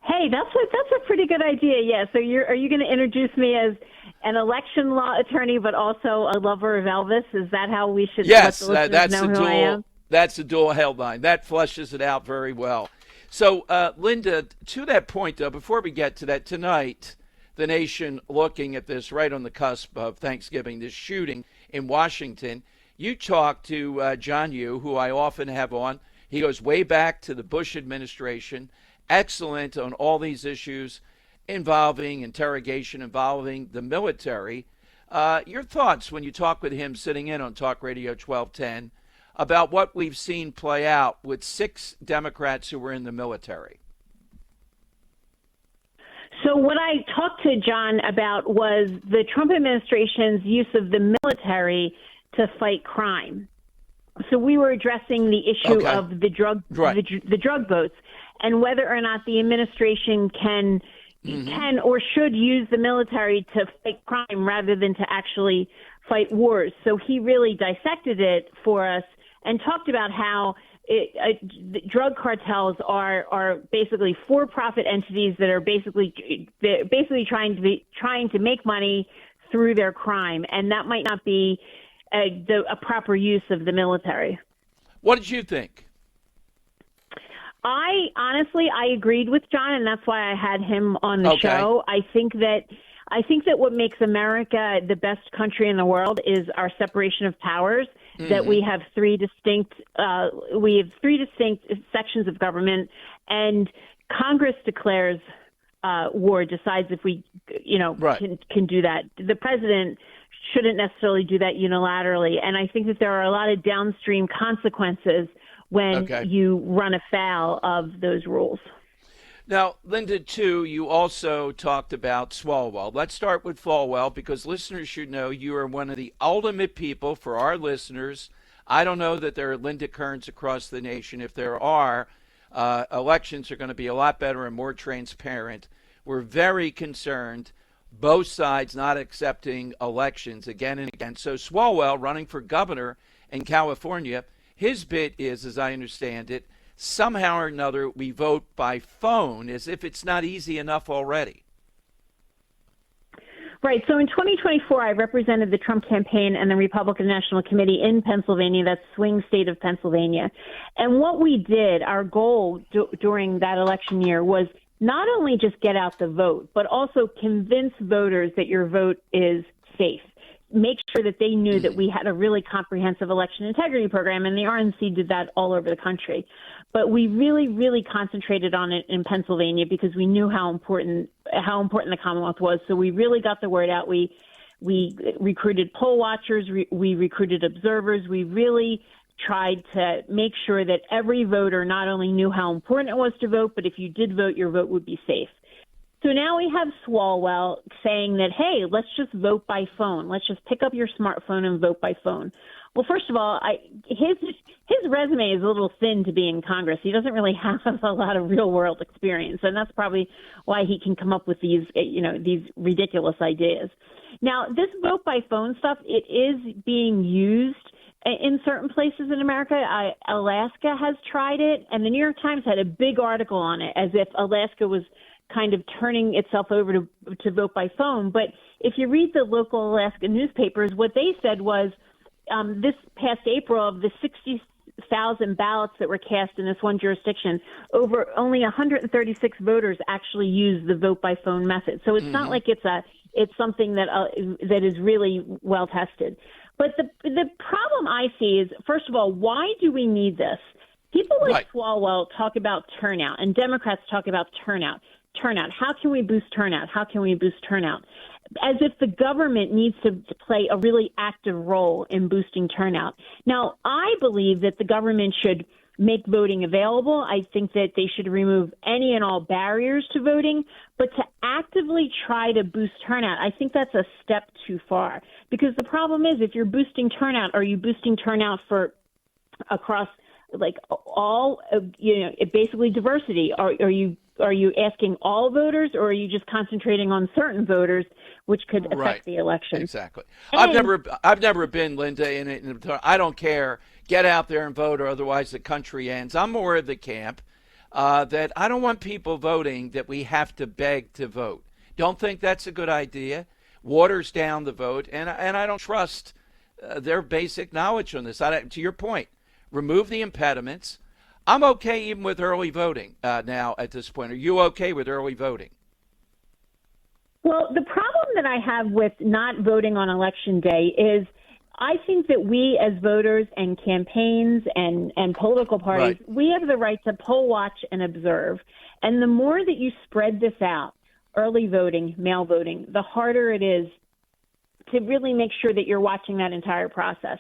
Hey, that's a pretty good idea. Yeah. So are you going to introduce me as an election law attorney, but also a lover of Elvis? Is that how we should? Yes, let the listeners know who I am? That's the dual headline. That fleshes it out very well. So, Linda, to that point, though, before we get to that, tonight, the nation looking at this right on the cusp of Thanksgiving, this shooting in Washington. You talked to John Yoo, who I often have on. He goes way back to the Bush administration, excellent on all these issues involving interrogation, involving the military. Your thoughts when you talk with him sitting in on Talk Radio 1210 about what we've seen play out with 6 Democrats who were in the military? So what I talked to John about was the Trump administration's use of the military to fight crime. So we were addressing the issue of the drug the drug votes and whether or not the administration can or should use the military to fight crime rather than to actually fight wars. So he really dissected it for us and talked about how the drug cartels are basically for-profit entities that are basically trying to make money through their crime, and that might not be a proper use of the military. What did you think? I agreed with John, and that's why I had him on the show. I think that what makes America the best country in the world is our separation of powers. That we have three distinct sections of government, and Congress declares war, decides if we, can do that. The president shouldn't necessarily do that unilaterally, and I think that there are a lot of downstream consequences when you run afoul of those rules. Now, Linda, too, you also talked about Swalwell. Let's start with Swalwell because listeners should know you are one of the ultimate people for our listeners. I don't know that there are Linda Kearns across the nation. If there are, elections are going to be a lot better and more transparent. We're very concerned, both sides not accepting elections again and again. So Swalwell, running for governor in California, his bit is, as I understand it, somehow or another we vote by phone, as if it's not easy enough already. Right. So in 2024, I represented the Trump campaign and the Republican National Committee in Pennsylvania, that swing state of Pennsylvania. And what we did, our goal during that election year was not only just get out the vote, but also convince voters that your vote is safe. make sure that they knew that we had a really comprehensive election integrity program, and the RNC did that all over the country. But we really, really concentrated on it in Pennsylvania because we knew how important the Commonwealth was. So we really got the word out. We recruited poll watchers. We recruited observers. We really tried to make sure that every voter not only knew how important it was to vote, but if you did vote, your vote would be safe. So now we have Swalwell saying that, hey, let's just vote by phone. Let's just pick up your smartphone and vote by phone. Well, first of all, his resume is a little thin to be in Congress. He doesn't really have a lot of real world experience, and that's probably why he can come up with these ridiculous ideas. Now, this vote by phone stuff, it is being used in certain places in America. Alaska has tried it, and the New York Times had a big article on it, as if Alaska was kind of turning itself over to vote by phone. But if you read the local Alaska newspapers, what they said was this past April, of the 60,000 ballots that were cast in this one jurisdiction, only 136 voters actually used the vote by phone method. So it's not like it's something that is really well tested. But the problem I see is, first of all, why do we need this? People like Swalwell talk about turnout, and Democrats talk about turnout. How can we boost turnout? How can we boost turnout? As if the government needs to play a really active role in boosting turnout. Now, I believe that the government should make voting available. I think that they should remove any and all barriers to voting. But to actively try to boost turnout, I think that's a step too far. Because the problem is, if you're boosting turnout, are you boosting turnout for across like all, basically diversity? Are you asking all voters, or are you just concentrating on certain voters, which could affect the election? Exactly. I've never been, Linda, in it. I don't care. Get out there and vote, or otherwise the country ends. I'm more of the camp that I don't want people voting that we have to beg to vote. Don't think that's a good idea. Waters down the vote, and I don't trust their basic knowledge on this. To your point, remove the impediments. I'm okay even with early voting now at this point. Are you okay with early voting? Well, the problem that I have with not voting on Election Day is I think that we as voters and campaigns and political parties, we have the right to poll watch and observe. And the more that you spread this out, early voting, mail voting, the harder it is to really make sure that you're watching that entire process.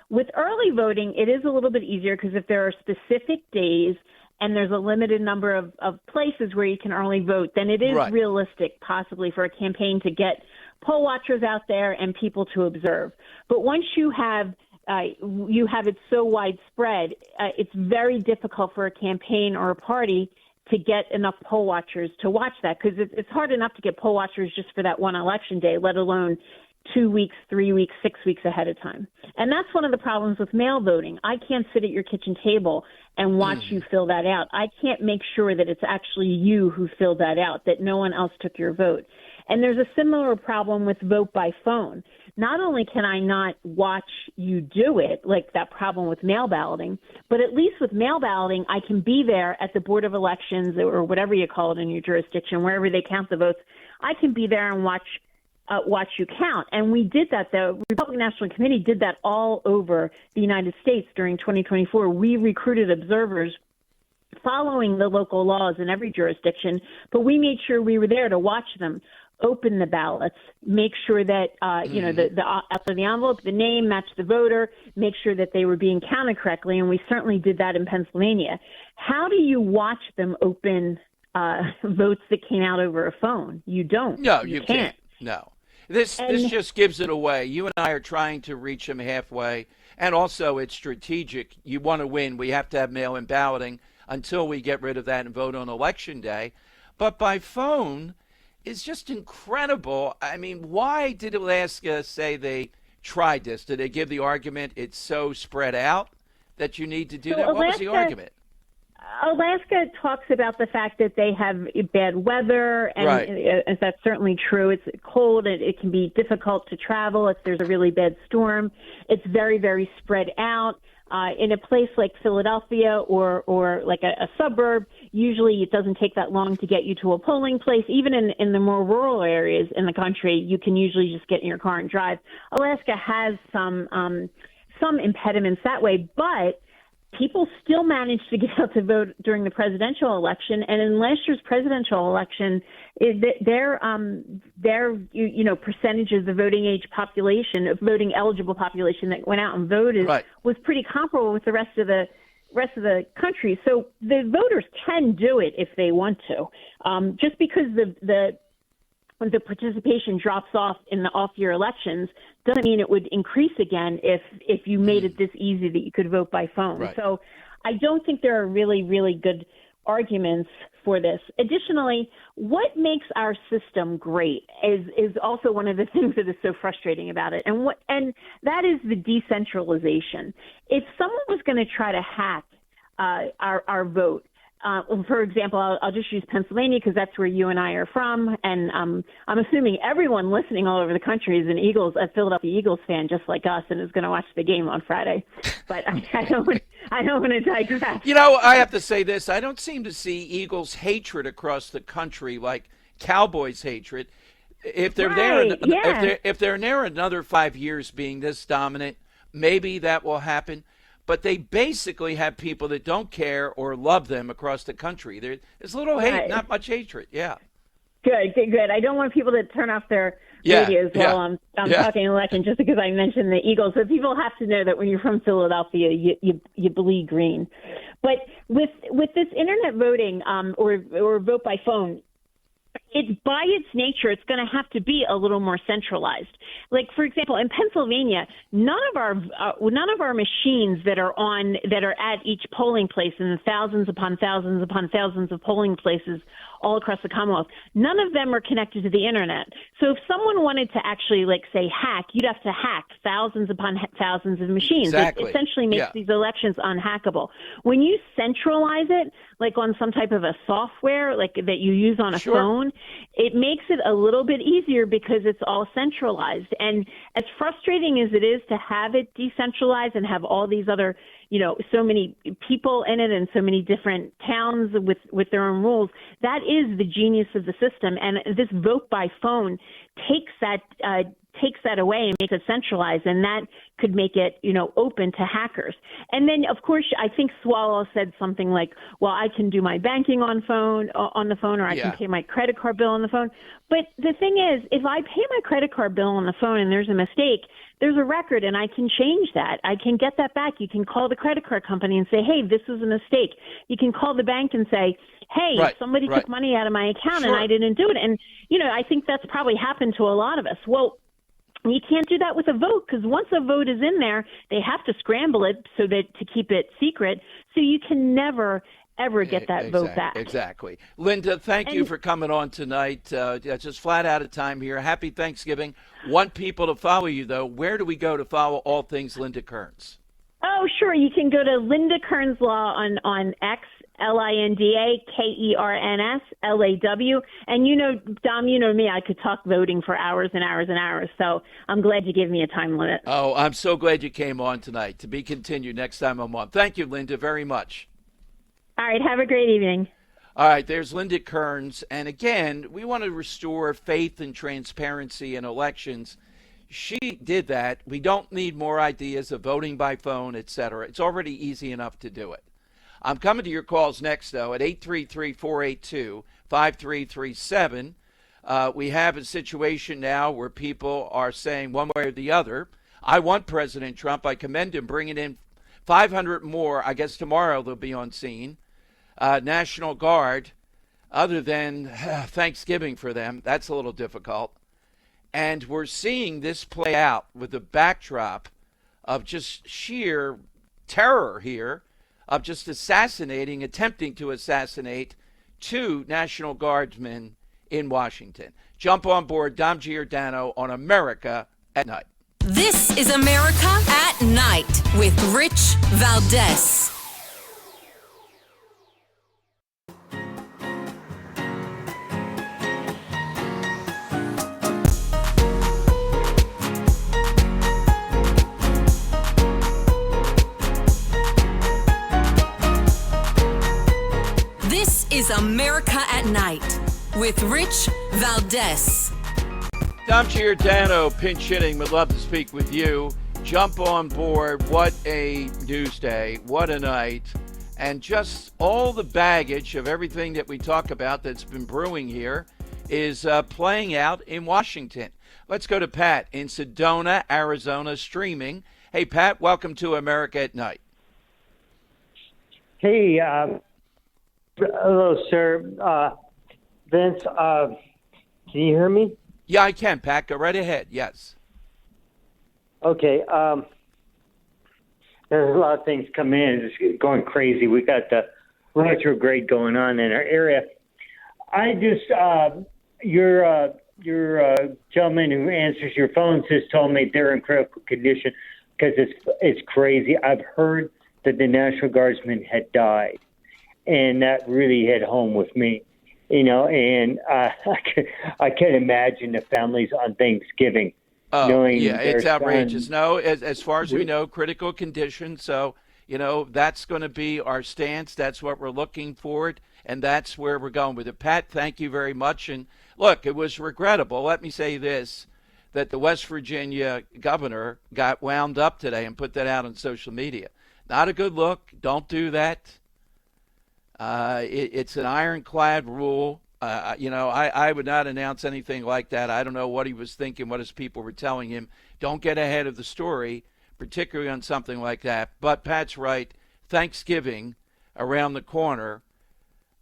With early voting, it is a little bit easier because if there are specific days and there's a limited number of places where you can early vote, then it is realistic possibly for a campaign to get poll watchers out there and people to observe. But once you have it so widespread, it's very difficult for a campaign or a party to get enough poll watchers to watch that, because it's hard enough to get poll watchers just for that one election day, let alone 2 weeks, 3 weeks, 6 weeks ahead of time. And that's one of the problems with mail voting. I can't sit at your kitchen table and watch you fill that out. I can't make sure that it's actually you who filled that out, that no one else took your vote. And there's a similar problem with vote by phone. Not only can I not watch you do it, like that problem with mail balloting, but at least with mail balloting, I can be there at the Board of Elections or whatever you call it in your jurisdiction, wherever they count the votes. I can be there and watch you count. And we did that. The Republican National Committee did that all over the United States during 2024. We recruited observers following the local laws in every jurisdiction, but we made sure we were there to watch them open the ballots, make sure that, after the envelope, the name matched the voter, make sure that they were being counted correctly. And we certainly did that in Pennsylvania. How do you watch them open votes that came out over a phone? You don't. No, you can't. No. This just gives it away. You and I are trying to reach them halfway. And also, it's strategic. You want to win. We have to have mail-in balloting until we get rid of that and vote on Election Day. But by phone is just incredible. I mean, why did Alaska say they tried this? Did they give the argument it's so spread out that you need to do that? What was the argument? Alaska talks about the fact that they have bad weather, and that's certainly true. It's cold, and it can be difficult to travel if there's a really bad storm. It's very, very spread out. In a place like Philadelphia or like a suburb, usually it doesn't take that long to get you to a polling place. Even in the more rural areas in the country, you can usually just get in your car and drive. Alaska has some impediments that way, but people still managed to get out to vote during the presidential election. And in last year's presidential election, their percentage of the voting age population, of voting eligible population that went out and voted was pretty comparable with the rest of the country. So the voters can do it if they want to. Just because the participation drops off in the off-year elections doesn't mean it would increase again if you made it this easy that you could vote by phone. Right. So I don't think there are really, really good arguments for this. Additionally, what makes our system great is also one of the things that is so frustrating about it, and that is the decentralization. If someone was going to try to hack our vote, for example, I'll just use Pennsylvania because that's where you and I are from, and I'm assuming everyone listening all over the country is a Philadelphia Eagles fan just like us, and is going to watch the game on Friday. But I don't want to digress. You know, I have to say this: I don't seem to see Eagles hatred across the country like Cowboys hatred. If they're if they're there another 5 years being this dominant, maybe that will happen. But they basically have people that don't care or love them across the country. There's little hate, not much hatred. Yeah. Good. I don't want people to turn off their radios while I'm talking election just because I mentioned the Eagles. So people have to know that when you're from Philadelphia, you bleed green. But with this internet voting or vote by phone, it's by its nature, it's going to have to be a little more centralized. Like, for example, in Pennsylvania, none of our machines that are at each polling place, and thousands upon thousands upon thousands of polling places all across the Commonwealth, none of them are connected to the internet. So if someone wanted to actually, like, say, hack, you'd have to hack thousands upon thousands of machines. Exactly. It essentially makes these elections unhackable. When you centralize it, like on some type of a software, like that you use on a phone, it makes it a little bit easier because it's all centralized. And as frustrating as it is to have it decentralized and have all these other, so many people in it and so many different towns with their own rules, that is the genius of the system. And this vote by phone takes that away and makes it centralized, and that could make it, open to hackers. And then, of course, I think Swallow said something like, well, I can do my banking on the phone, or I can pay my credit card bill on the phone. But the thing is, if I pay my credit card bill on the phone and there's a mistake, there's a record and I can change that. I can get that back. You can call the credit card company and say, hey, this was a mistake. You can call the bank and say, hey, somebody took money out of my account and I didn't do it. And, I think that's probably happened to a lot of us. Well, you can't do that with a vote, because once a vote is in there, they have to scramble it to keep it secret. So you can never, ever get that vote back. Exactly. Linda, thank you for coming on tonight. Just flat out of time here. Happy Thanksgiving. Want people to follow you, though. Where do we go to follow all things Linda Kearns? Oh, sure. You can go to Linda Kearns Law on X, LindaKearns LAW. And Dom, you know me, I could talk voting for hours and hours and hours. So I'm glad you gave me a time limit. Oh, I'm so glad you came on tonight. To be continued next time I'm on. Thank you, Linda, very much. All right. Have a great evening. All right. There's Linda Kearns. And again, we want to restore faith and transparency in elections. She did that. We don't need more ideas of voting by phone, et cetera. It's already easy enough to do it. I'm coming to your calls next, though, at 833-482-5337. We have a situation now where people are saying one way or the other, I want President Trump. I commend him bringing in 500 more. I guess tomorrow they'll be on scene. National Guard, other than Thanksgiving for them. That's a little difficult. And we're seeing this play out with the backdrop of just sheer terror here, of just attempting to assassinate 2 National Guardsmen in Washington. Jump on board, Dom Giordano on America at Night. This is America at Night with Rich Valdez. is America at Night with Rich Valdez. Dom Giordano, pinch hitting, would love to speak with you. Jump on board. What a news day. What a night. And just all the baggage of everything that we talk about that's been brewing here is playing out in Washington. Let's go to Pat in Sedona, Arizona, streaming. Hey, Pat, welcome to America at Night. Hey, hello, sir. Vince, can you hear me? Yeah, I can, Pat. Go right ahead. Yes. Okay. There's a lot of things coming in. It's going crazy. We got the retrograde going on in our area. I just, your gentleman who answers your phones just told me they're in critical condition because it's crazy. I've heard that the National Guardsman had died, and that really hit home with me. You know, and I can't imagine the families on Thanksgiving. Oh, yeah, it's outrageous. No, as far as we know, critical condition. So, you know, that's going to be our stance. That's what we're looking for, and that's where we're going with it. Pat, thank you very much. And look, it was regrettable. Let me say this, that the West Virginia governor got wound up today and put that out on social media. Not a good look. Don't do that. It's an ironclad rule. I would not announce anything like that. I don't know what he was thinking, what his people were telling him. Don't get ahead of the story, particularly on something like that. But Pat's right. Thanksgiving around the corner,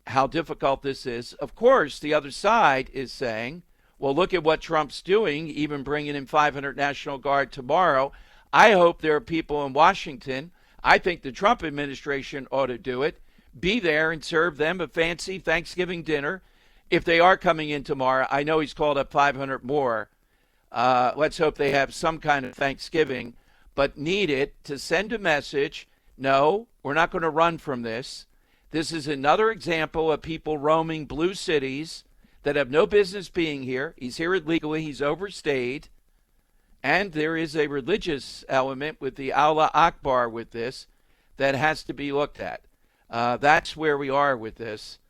how difficult this is. Of course, the other side is saying, well, look at what Trump's doing, even bringing in 500 National Guard tomorrow. I hope there are people in Washington. I think the Trump administration ought to do it. Be there and serve them a fancy Thanksgiving dinner. If they are coming in tomorrow, I know he's called up 500 more. Let's hope they have some kind of Thanksgiving, but need it to send a message. No, we're not going to run from this. This is another example of people roaming blue cities that have no business being here. He's here illegally. He's overstayed. And there is a religious element with the Allah Akbar with this that has to be looked at. That's where we are with this.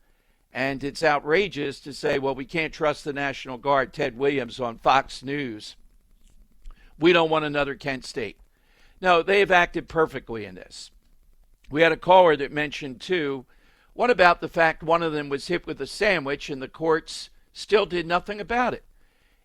And it's outrageous to say, well, we can't trust the National Guard. Ted Williams on Fox News. We don't want another Kent State. No, they have acted perfectly in this. We had a caller that mentioned, too, what about the fact one of them was hit with a sandwich and the courts still did nothing about it?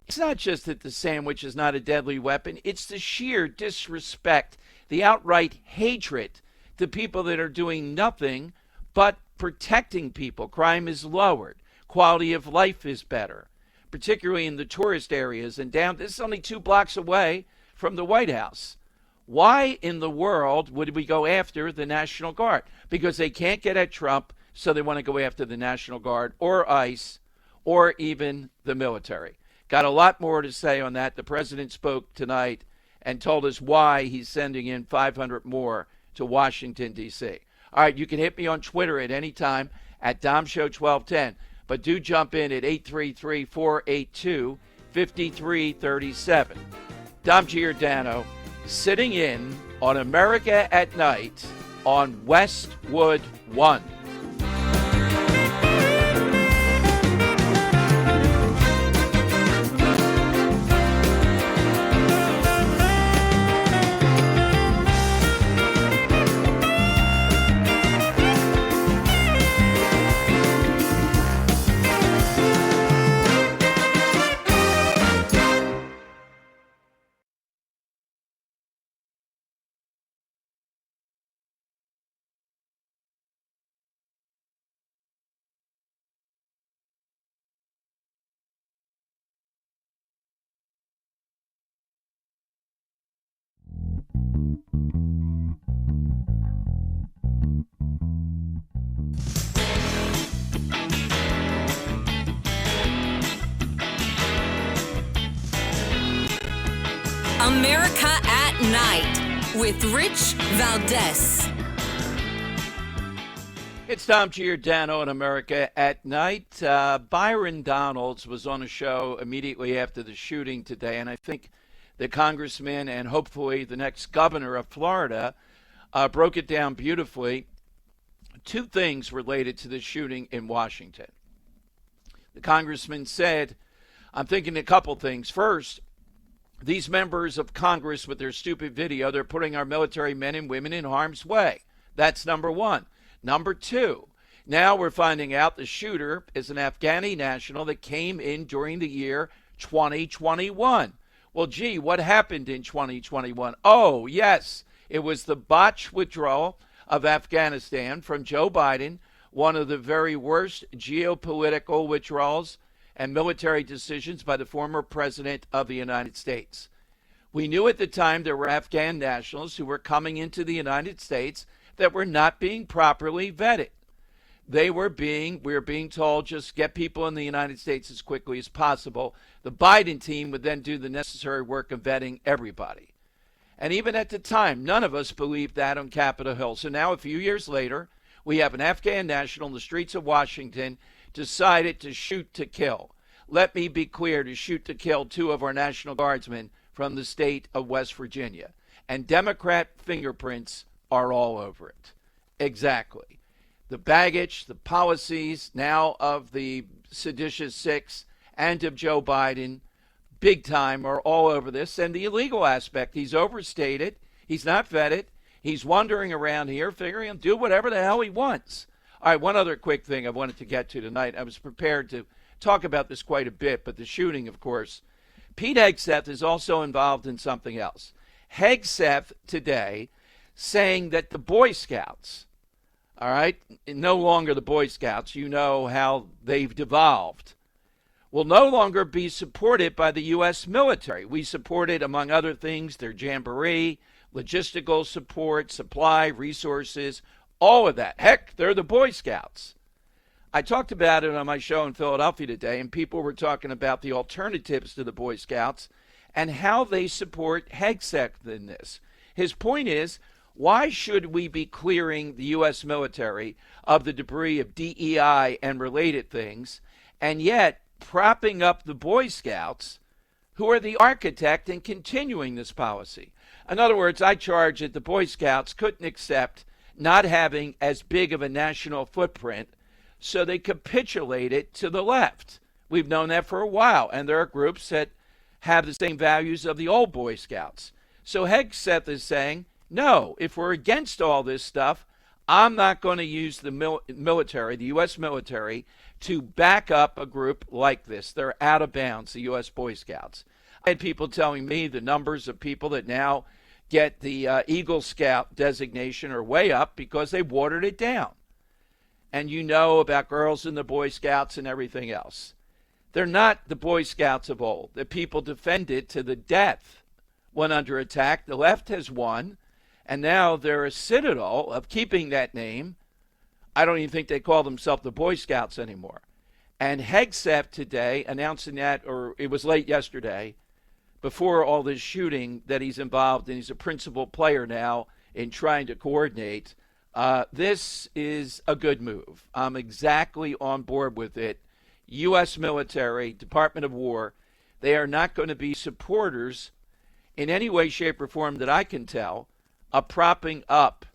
It's not just that the sandwich is not a deadly weapon. It's the sheer disrespect, the outright hatred to people that are doing nothing but protecting people. Crime is lowered. Quality of life is better, particularly in the tourist areas and down. This is only 2 blocks away from the White House. Why in the world would we go after the National Guard? Because they can't get at Trump, so they want to go after the National Guard or ICE or even the military. Got a lot more to say on that. The president spoke tonight and told us why he's sending in 500 more to Washington, D.C. All right, you can hit me on Twitter at any time at DomShow1210. But do jump in at 833-482-5337. Dom Giordano sitting in on America at Night on Westwood One. America at Night with Rich Valdez. It's Dom Giordano in America at Night. Byron Donalds was on a show immediately after the shooting today, and I think the congressman and hopefully the next governor of Florida broke it down beautifully. two things related to the shooting in Washington. The congressman said, I'm thinking a couple things. First, these members of Congress with their stupid video, they're putting our military men and women in harm's way. That's number one. Number two, now we're finding out the shooter is an Afghani national that came in during the year 2021. Well, gee, what happened in 2021? Oh, yes, it was the botched withdrawal of Afghanistan from Joe Biden, one of the very worst geopolitical withdrawals and military decisions by the former president of the United States. We knew at the time there were Afghan nationals who were coming into the United States that were not being properly vetted. We were being told, just get people in the United States as quickly as possible. The Biden team would then do the necessary work of vetting everybody. And even at the time, none of us believed that on Capitol Hill. So now, a few years later, we have an Afghan national in the streets of Washington decided to shoot to kill. Let me be clear, to shoot to kill two of our National Guardsmen from the state of West Virginia. And Democrat fingerprints are all over it. Exactly. The baggage, the policies now of the seditious six and of Joe Biden, big time, are all over this. And the illegal aspect, he's overstated. He's not vetted. He's wandering around here figuring he'll do whatever the hell he wants. All right, one other quick thing I wanted to get to tonight. I was prepared to talk about this quite a bit, but the shooting, of course. Pete Hegseth is also involved in something else. Hegseth today saying that the Boy Scouts, all right, no longer the Boy Scouts, you know how they've devolved, will no longer be supported by the U.S. military. We supported, among other things, their jamboree, logistical support, supply, resources, all of that. Heck, they're the Boy Scouts. I talked about it on my show in Philadelphia today, and people were talking about the alternatives to the Boy Scouts and how they support Hegseth in this. His point is, why should we be clearing the U.S. military of the debris of DEI and related things, and yet propping up the Boy Scouts, who are the architect in continuing this policy? In other words, I charge that the Boy Scouts couldn't accept not having as big of a national footprint, so they capitulated to the left. We've known that for a while, and there are groups that have the same values of the old Boy Scouts. So Hegseth is saying, no, if we're against all this stuff, I'm not going to use the military, the U.S. military, to back up a group like this. They're out of bounds, the U.S. Boy Scouts. I had people telling me the numbers of people that now get the Eagle Scout designation are way up because they watered it down. And you know about girls in the Boy Scouts and everything else. They're not the Boy Scouts of old. The people defended to the death when under attack. The left has won, and now they're a citadel of keeping that name. I don't even think they call themselves the Boy Scouts anymore. And Hegseth today announcing that, or it was late yesterday, before all this shooting, that he's involved and he's a principal player now in trying to coordinate. This is a good move. I'm exactly on board with it. U.S. military, Department of War, they are not going to be supporters in any way, shape, or form that I can tell of propping up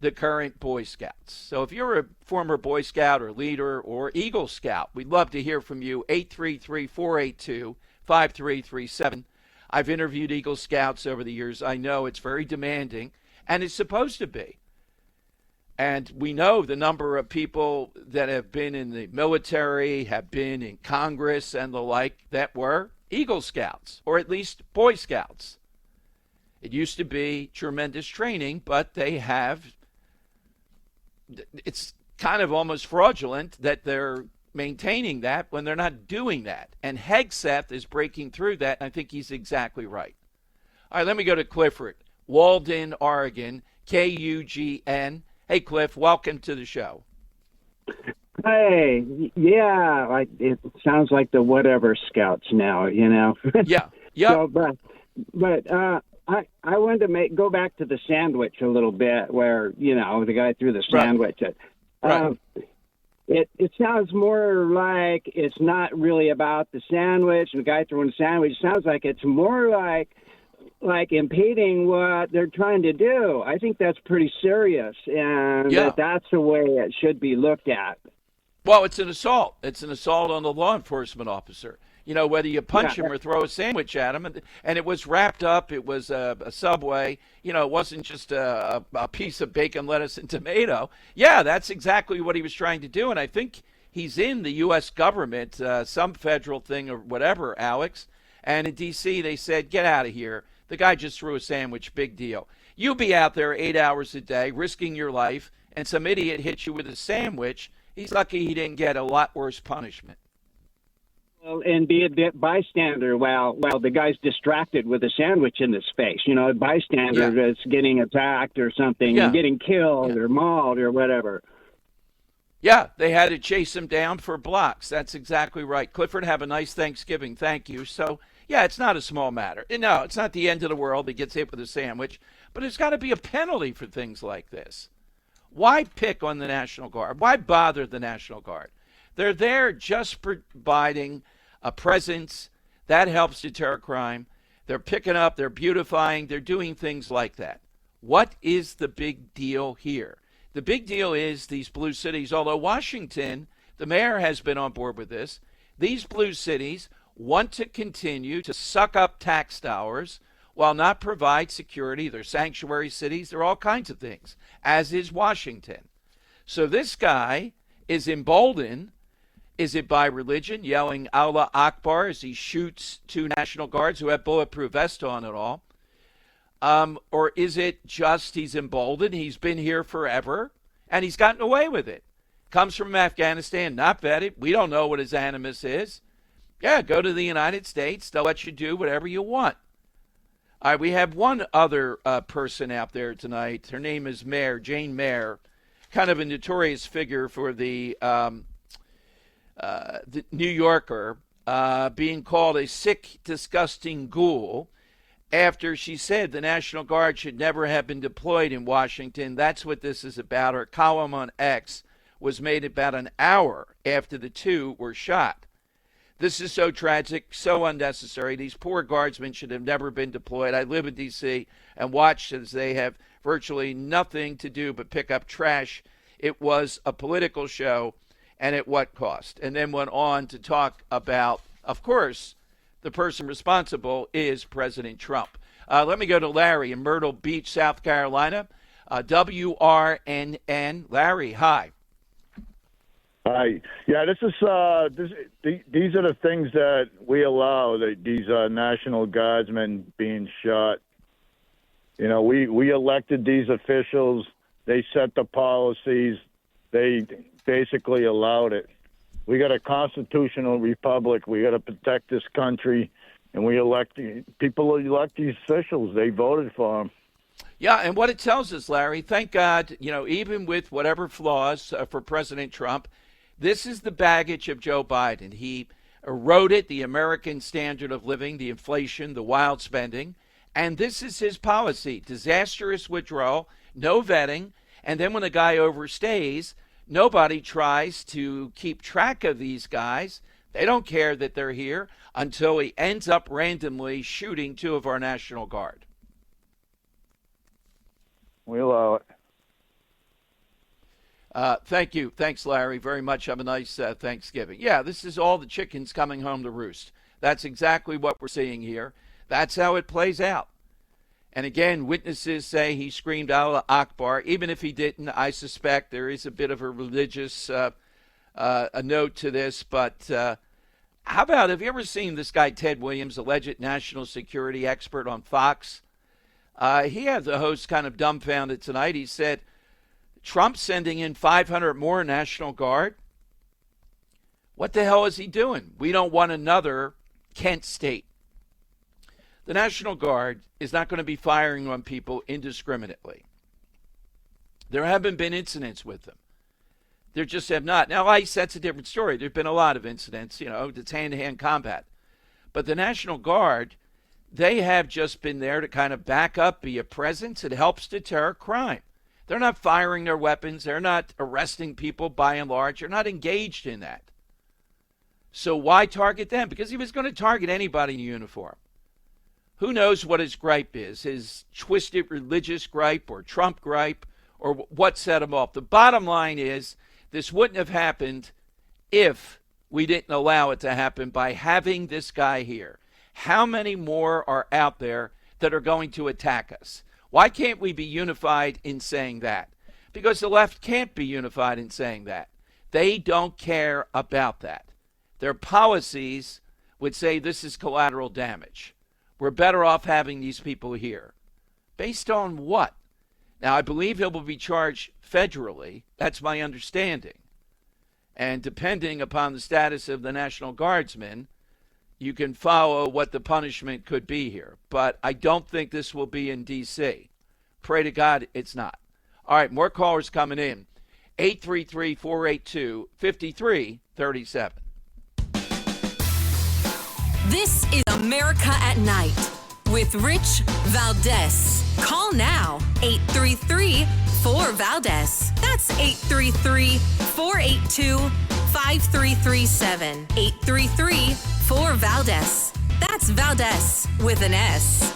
the current Boy Scouts. So if you're a former Boy Scout or leader or Eagle Scout, we'd love to hear from you. 833-482-5337. I've interviewed Eagle Scouts over the years. I know it's very demanding, and it's supposed to be. And we know the number of people that have been in the military, have been in Congress and the like, that were Eagle Scouts, or at least Boy Scouts. It used to be tremendous training, but it's kind of almost fraudulent that they're maintaining that when they're not doing that. And Hegseth is breaking through that, and I think he's exactly right. All right, let me go to Clifford, Walden, Oregon, KUGN. Hey, Cliff, welcome to the show. Hey, yeah, it sounds like the whatever Scouts now, you know. Yeah. So, but I wanted to go back to the sandwich a little bit, where the guy threw the sandwich at. Right. It sounds more like it's not really about the sandwich and the guy throwing the sandwich. It sounds like it's more like like impeding what they're trying to do. I think that's pretty serious, and that's the way it should be looked at. Well, it's an assault. It's an assault on the law enforcement officer. You know, whether you punch him or throw a sandwich at him. And it was wrapped up. It was a Subway. You know, it wasn't just a piece of bacon, lettuce, and tomato. Yeah, that's exactly what he was trying to do. And I think he's in the U.S. government, some federal thing or whatever, Alex. And in D.C., they said, get out of here. The guy just threw a sandwich. Big deal. You be out there 8 hours a day risking your life, and some idiot hits you with a sandwich. He's lucky he didn't get a lot worse punishment. Well, and be a bit bystander while the guy's distracted with a sandwich in his face. You know, a bystander that's getting attacked or something, and getting killed or mauled or whatever. Yeah, they had to chase him down for blocks. That's exactly right. Clifford, have a nice Thanksgiving. Thank you. So, yeah, it's not a small matter. No, it's not the end of the world. He gets hit with a sandwich. But there's got to be a penalty for things like this. Why pick on the National Guard? Why bother the National Guard? They're there just providing a presence. That helps deter crime. They're picking up, they're beautifying, they're doing things like that. What is the big deal here? The big deal is these blue cities, although Washington, the mayor has been on board with this, these blue cities want to continue to suck up tax dollars while not provide security. They're sanctuary cities, they're all kinds of things, as is Washington. So this guy is emboldened. Is it by religion, yelling Allah Akbar as he shoots two National Guards who have bulletproof vests on and all? Or is it just he's emboldened, he's been here forever, and he's gotten away with it? Comes from Afghanistan, not vetted. We don't know what his animus is. Yeah, go to the United States. They'll let you do whatever you want. All right, we have one other person out there tonight. Her name is Jane Mayer, kind of a notorious figure for the New Yorker, being called a sick, disgusting ghoul after she said the National Guard should never have been deployed in Washington. That's what this is about. Her column on X was made about an hour after the two were shot. This is so tragic, so unnecessary. These poor guardsmen should have never been deployed. I live in D.C. and watched as they have virtually nothing to do but pick up trash. It was a political show, and at what cost? And then went on to talk about, of course, the person responsible is President Trump. Let me go to Larry in Myrtle Beach, South Carolina. WRNN. Larry, hi. Hi. Yeah, these are the things that we allow, these National Guardsmen being shot. You know, we elected these officials. They set the policies. They basically allowed it. We got a constitutional republic. We got to protect this country, and people elect these officials. They voted for them. Yeah, and what it tells us, Larry, thank God, you know, even with whatever flaws for President Trump, this is the baggage of Joe Biden. He eroded the American standard of living, the inflation, the wild spending, and this is his policy: disastrous withdrawal, no vetting, and then when a guy overstays, nobody tries to keep track of these guys. They don't care that they're here until he ends up randomly shooting two of our National Guard. We allow it. Thank you. Thanks, Larry, very much. Have a nice Thanksgiving. Yeah, this is all the chickens coming home to roost. That's exactly what we're seeing here. That's how it plays out. And again, witnesses say he screamed Allah Akbar. Even if he didn't, I suspect there is a bit of a religious a note to this. But how about, have you ever seen this guy, Ted Williams, alleged national security expert on Fox? He had the host kind of dumbfounded tonight. He said, Trump sending in 500 more National Guard? What the hell is he doing? We don't want another Kent State. The National Guard is not going to be firing on people indiscriminately. There haven't been incidents with them. There just have not. Now, ICE, that's a different story. There have been a lot of incidents, you know, it's hand-to-hand combat. But the National Guard, they have just been there to kind of back up, be a presence. It helps deter crime. They're not firing their weapons. They're not arresting people by and large. They're not engaged in that. So why target them? Because he was going to target anybody in uniform. Who knows what his gripe is, his twisted religious gripe or Trump gripe, or what set him off. The bottom line is this wouldn't have happened if we didn't allow it to happen by having this guy here. How many more are out there that are going to attack us? Why can't we be unified in saying that? Because the left can't be unified in saying that. They don't care about that. Their policies would say this is collateral damage. We're better off having these people here. Based on what? Now, I believe he will be charged federally. That's my understanding. And depending upon the status of the National Guardsmen, you can follow what the punishment could be here. But I don't think this will be in D.C. Pray to God it's not. All right, more callers coming in. 833-482-5337. This is America at Night with Rich Valdez. Call now, 833-4VALDEZ. That's 833-482-5337. 833-4VALDEZ. That's Valdez with an S.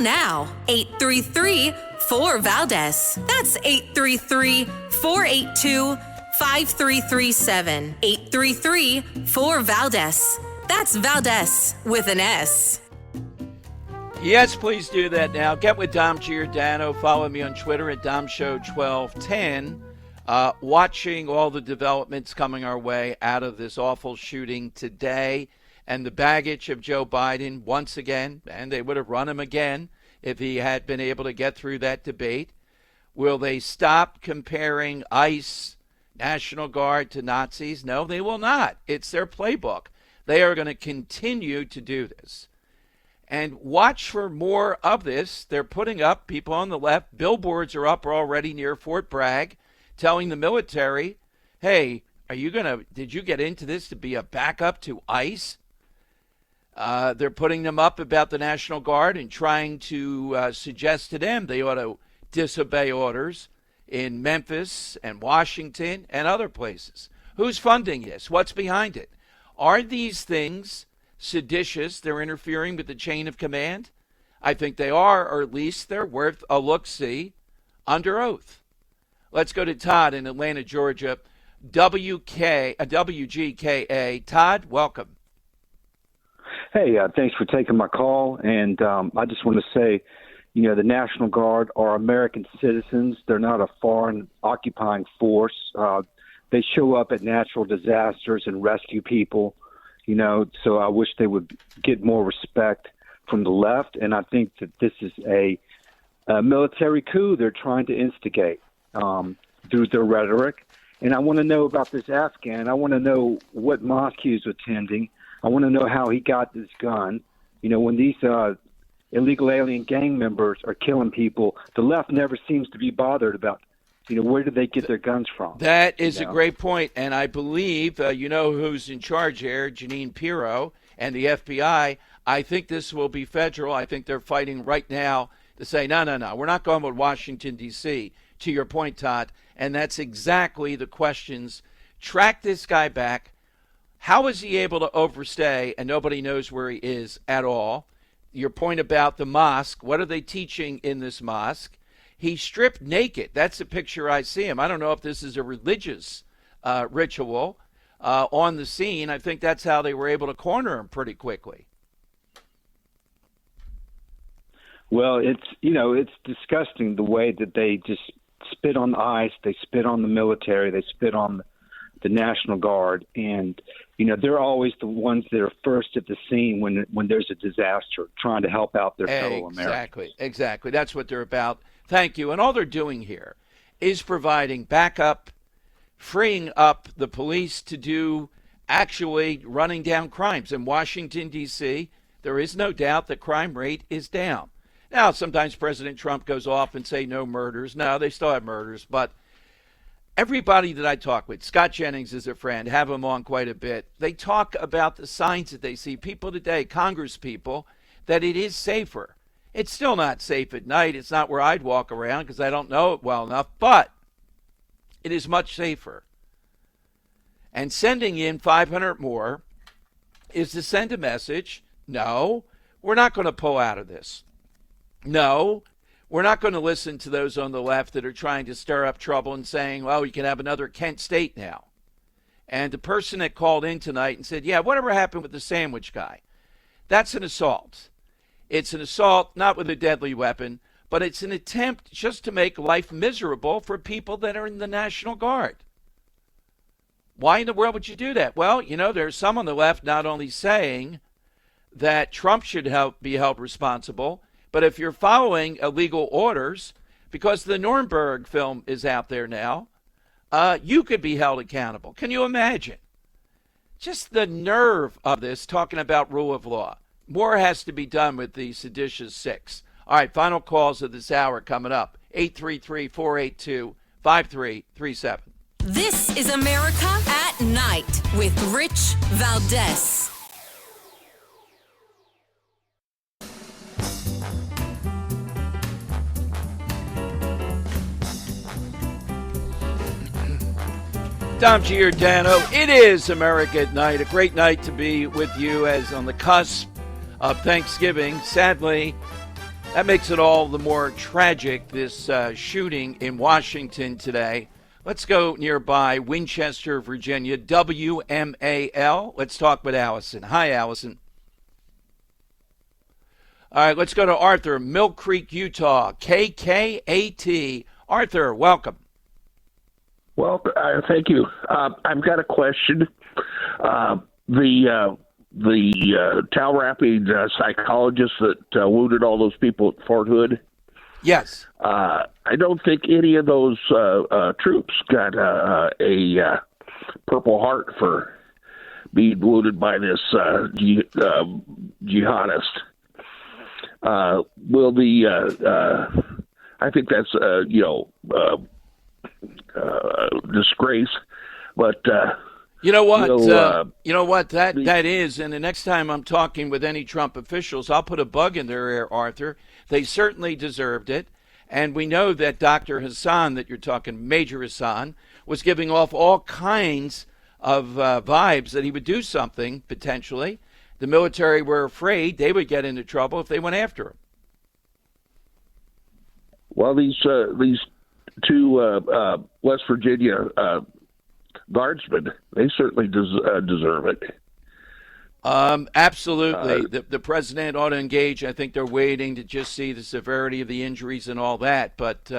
Now, 833-4VALDEZ. That's 833-482-5337. 833-4VALDEZ. That's Valdez with an S. Yes, please do that now. Get with Dom Giordano. Follow me on Twitter at DomShow1210. Watching all the developments coming our way out of this awful shooting today. And the baggage of Joe Biden once again, and they would have run him again if he had been able to get through that debate. Will they stop comparing ICE, National Guard to Nazis? No, they will not. It's their playbook. They are going to continue to do this. And watch for more of this. They're putting up, people on the left, billboards are up already near Fort Bragg, telling the military, hey, did you get into this to be a backup to ICE? They're putting them up about the National Guard and trying to suggest to them they ought to disobey orders in Memphis and Washington and other places. Who's funding this? What's behind it? Are these things seditious? They're interfering with the chain of command? I think they are, or at least they're worth a look-see under oath. Let's go to Todd in Atlanta, Georgia. WGKA. Todd, welcome. Hey, thanks for taking my call. And I just want to say, the National Guard are American citizens. They're not a foreign occupying force. They show up at natural disasters and rescue people, so I wish they would get more respect from the left. And I think that this is a military coup they're trying to instigate through their rhetoric. And I want to know about this Afghan. I want to know what mosque he was attending. I want to know how he got this gun. When these illegal alien gang members are killing people, the left never seems to be bothered about, where did they get their guns from? That is a great point. And I believe, who's in charge here, Janine Pirro and the FBI. I think this will be federal. I think they're fighting right now to say, no, we're not going with Washington, D.C., to your point, Todd. And that's exactly the questions. Track this guy back. How is he able to overstay and nobody knows where he is at all? Your point about the mosque, what are they teaching in this mosque? He's stripped naked. That's the picture I see him. I don't know if this is a religious ritual on the scene. I think that's how they were able to corner him pretty quickly. Well, it's disgusting the way that they just spit on the ICE, they spit on the military, they spit on the National Guard, and they're always the ones that are first at the scene when there's a disaster, trying to help out their fellow Americans. Exactly. That's what they're about. Thank you. And all they're doing here is providing backup, freeing up the police to do actually running down crimes. In Washington, D.C., there is no doubt the crime rate is down. Now, sometimes President Trump goes off and say no murders. No, they still have murders, but everybody that I talk with, Scott Jennings is a friend, have him on quite a bit. They talk about the signs that they see. People today, Congress people, that it is safer. It's still not safe at night. It's not where I'd walk around because I don't know it well enough, but it is much safer. And sending in 500 more is to send a message. No, we're not going to pull out of this. No, we're not going to listen to those on the left that are trying to stir up trouble and saying, well, you can have another Kent State now. And the person that called in tonight and said, yeah, whatever happened with the sandwich guy? That's an assault. It's an assault, not with a deadly weapon, but it's an attempt just to make life miserable for people that are in the National Guard. Why in the world would you do that? Well, there's some on the left not only saying that Trump should be held responsible, but if you're following illegal orders, because the Nuremberg film is out there now, you could be held accountable. Can you imagine? Just the nerve of this, talking about rule of law. More has to be done with the seditious six. All right, final calls of this hour coming up. 833-482-5337. This is America at Night with Rich Valdez. Dom Giordano, it is America at Night. A great night to be with you as on the cusp of Thanksgiving. Sadly, that makes it all the more tragic, this shooting in Washington today. Let's go nearby, Winchester, Virginia, WMAL. Let's talk with Allison. Hi, Allison. All right, let's go to Arthur, Mill Creek, Utah, KKAT. Arthur, welcome. Well, thank you. I've got a question. The towel wrapping psychologist that wounded all those people at Fort Hood. Yes. I don't think any of those troops got a Purple Heart for being wounded by this jihadist. Will the I think that's disgrace, but you know what? That is, and the next time I'm talking with any Trump officials, I'll put a bug in their ear, Arthur. They certainly deserved it, and we know that Dr. Hassan, that you're talking, Major Hassan, was giving off all kinds of vibes that he would do something potentially. The military were afraid they would get into trouble if they went after him. Well, these two West Virginia guardsmen, they certainly deserve it. Absolutely. The president ought to engage. I think they're waiting to just see the severity of the injuries and all that. But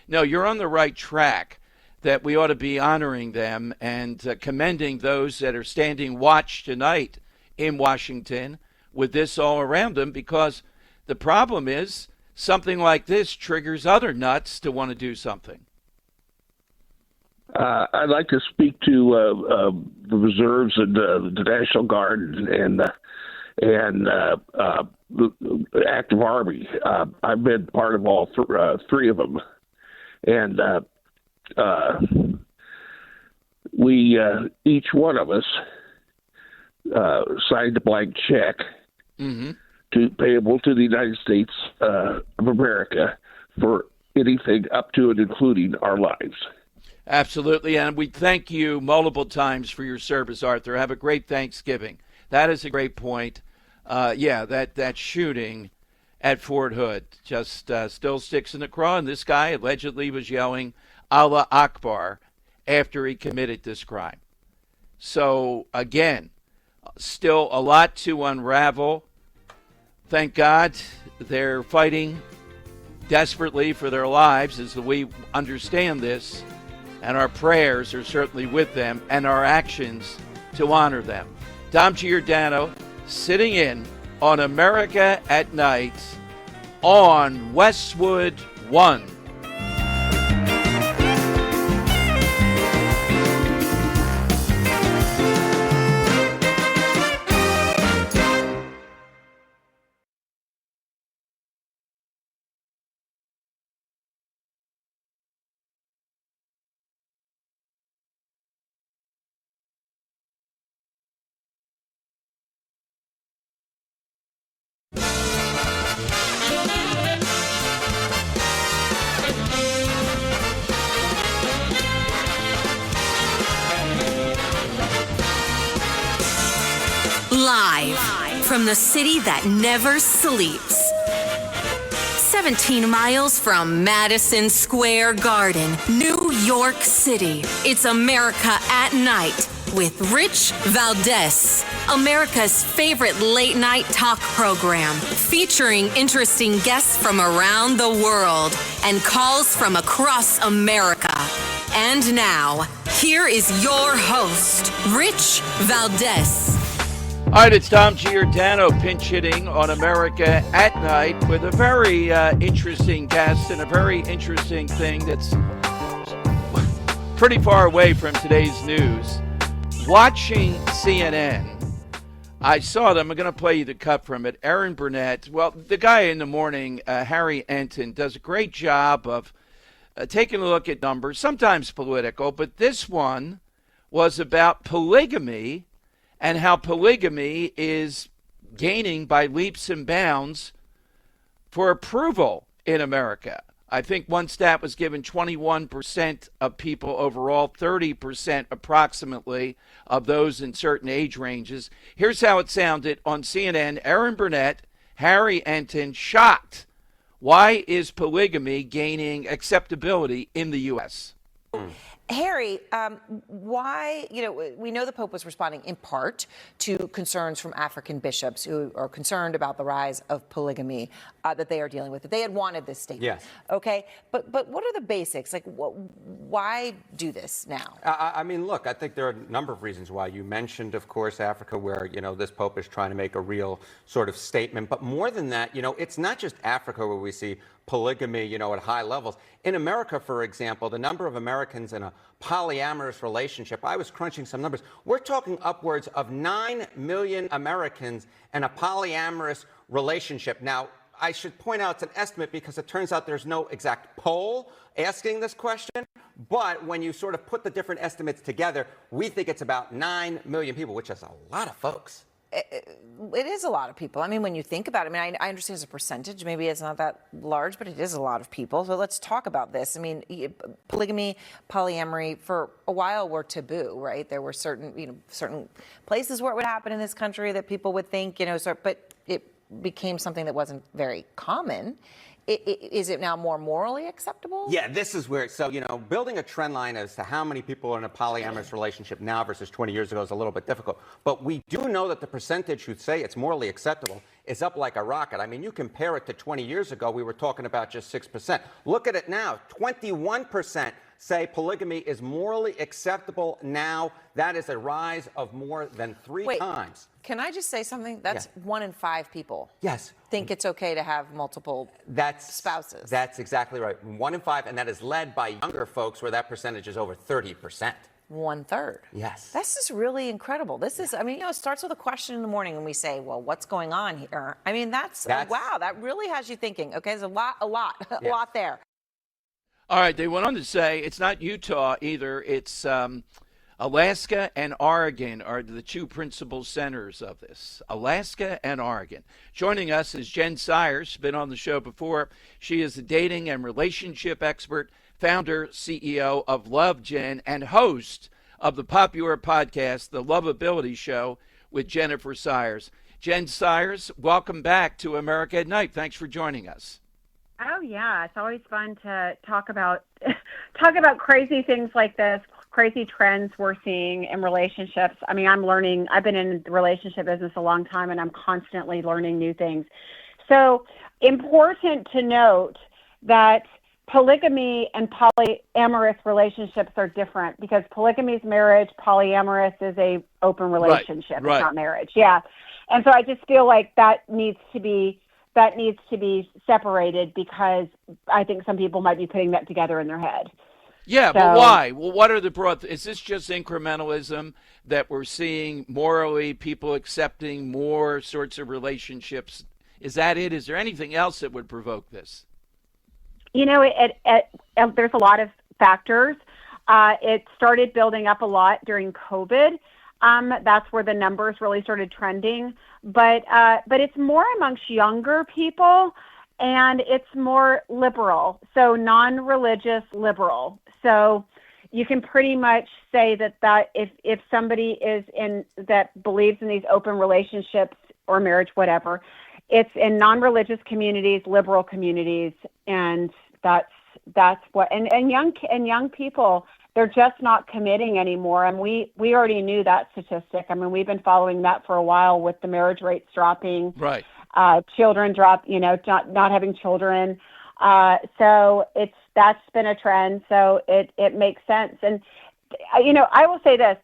no, you're on the right track, that we ought to be honoring them and commending those that are standing watch tonight in Washington with this all around them, because the problem is something like this triggers other nuts to want to do something. I'd like to speak to the reserves and the National Guard and the active Army. I've been part of all three of them, and we each one of us signed a blank check to payable to the United States of America for anything up to and including our lives. Absolutely, and we thank you multiple times for your service, Arthur. Have a great Thanksgiving. That is a great point. That shooting at Fort Hood just still sticks in the craw, and this guy allegedly was yelling Allah Akbar after he committed this crime. So, again, still a lot to unravel. Thank God they're fighting desperately for their lives as we understand this, and our prayers are certainly with them and our actions to honor them. Dom Giordano sitting in on America at Night on Westwood One. Live from the city that never sleeps. 17 miles from Madison Square Garden, New York City. It's America at Night with Rich Valdez, America's favorite late-night talk program, featuring interesting guests from around the world and calls from across America. And now, here is your host, Rich Valdez. All right, it's Tom Giordano pinch hitting on America at Night with a very interesting guest and a very interesting thing that's pretty far away from today's news. Watching CNN, I saw them. I'm going to play you the cut from it. Erin Burnett, well, the guy in the morning, Harry Enton, does a great job of taking a look at numbers, sometimes political, but this one was about polygamy and how polygamy is gaining by leaps and bounds for approval in America. I think one stat was given 21% of people overall, 30% approximately of those in certain age ranges. Here's how it sounded on CNN. Erin Burnett, Harry Enton, shocked. Why is polygamy gaining acceptability in the U.S.? Harry, why, we know the Pope was responding in part to concerns from African bishops who are concerned about the rise of polygamy that they are dealing with. That they had wanted this statement. Yes. Okay. But what are the basics? Like, why do this now? I mean, look, I think there are a number of reasons why. You mentioned, of course, Africa, where, this Pope is trying to make a real sort of statement. But more than that, it's not just Africa where we see polygamy, at high levels. In America, for example, the number of Americans in a polyamorous relationship, I was crunching some numbers. We're talking upwards of 9 million Americans in a polyamorous relationship. Now, I should point out it's an estimate because it turns out there's no exact poll asking this question. But when you sort of put the different estimates together, we think it's about 9 million people, which is a lot of folks. It is a lot of people. I mean, when you think about it, I understand as a percentage, maybe it's not that large, but it is a lot of people. So let's talk about this. I mean, polygamy, polyamory, for a while were taboo, right? There were certain places where it would happen in this country that people would think, but it became something that wasn't very common. Is it now more morally acceptable? Yeah, this is where, building a trend line as to how many people are in a polyamorous relationship now versus 20 years ago is a little bit difficult. But we do know that the percentage who say it's morally acceptable is up like a rocket. I mean, you compare it to 20 years ago, we were talking about just 6%. Look at it now, 21% say polygamy is morally acceptable now. That is a rise of more than three times. Can I just say something? That's 1 in 5 people. Yes. Think it's okay to have multiple spouses. That's exactly right. 1 in 5, and that is led by younger folks where that percentage is over 30%. 1/3. Yes. This is really incredible. This is, it starts with a question in the morning and we say, well, what's going on here? I mean, that's wow, that really has you thinking. Okay, there's a lot there. All right, they went on to say it's not Utah either. It's Alaska and Oregon are the two principal centers of this. Alaska and Oregon. Joining us is Jen Sires, been on the show before. She is a dating and relationship expert, founder, CEO of Love Jen, and host of the popular podcast, The Loveability Show, with Jennifer Sires. Jen Sires, welcome back to America at Night. Thanks for joining us. Oh yeah, it's always fun to talk about crazy things like this, crazy trends we're seeing in relationships. I mean, I've been in the relationship business a long time and I'm constantly learning new things. So important to note that polygamy and polyamorous relationships are different because polygamy is marriage, polyamorous is a open relationship. Right. It's not marriage. Yeah. And so I just feel like that needs to be separated because I think some people might be putting that together in their head. Yeah, but why? Well, what are the broad... Is this just incrementalism that we're seeing morally, people accepting more sorts of relationships? Is that it? Is there anything else that would provoke this? There's a lot of factors. It started building up a lot during COVID. That's where the numbers really started trending. But it's more amongst younger people, and it's more liberal, so non-religious liberal. So you can pretty much say that if somebody is that believes in these open relationships or marriage, whatever, it's in non-religious communities, liberal communities, and that's what and young people, they're just not committing anymore. And we already knew that statistic. I mean, we've been following that for a while with the marriage rates dropping, right? Children drop, not having children. So that's been a trend. So it makes sense. And I will say this: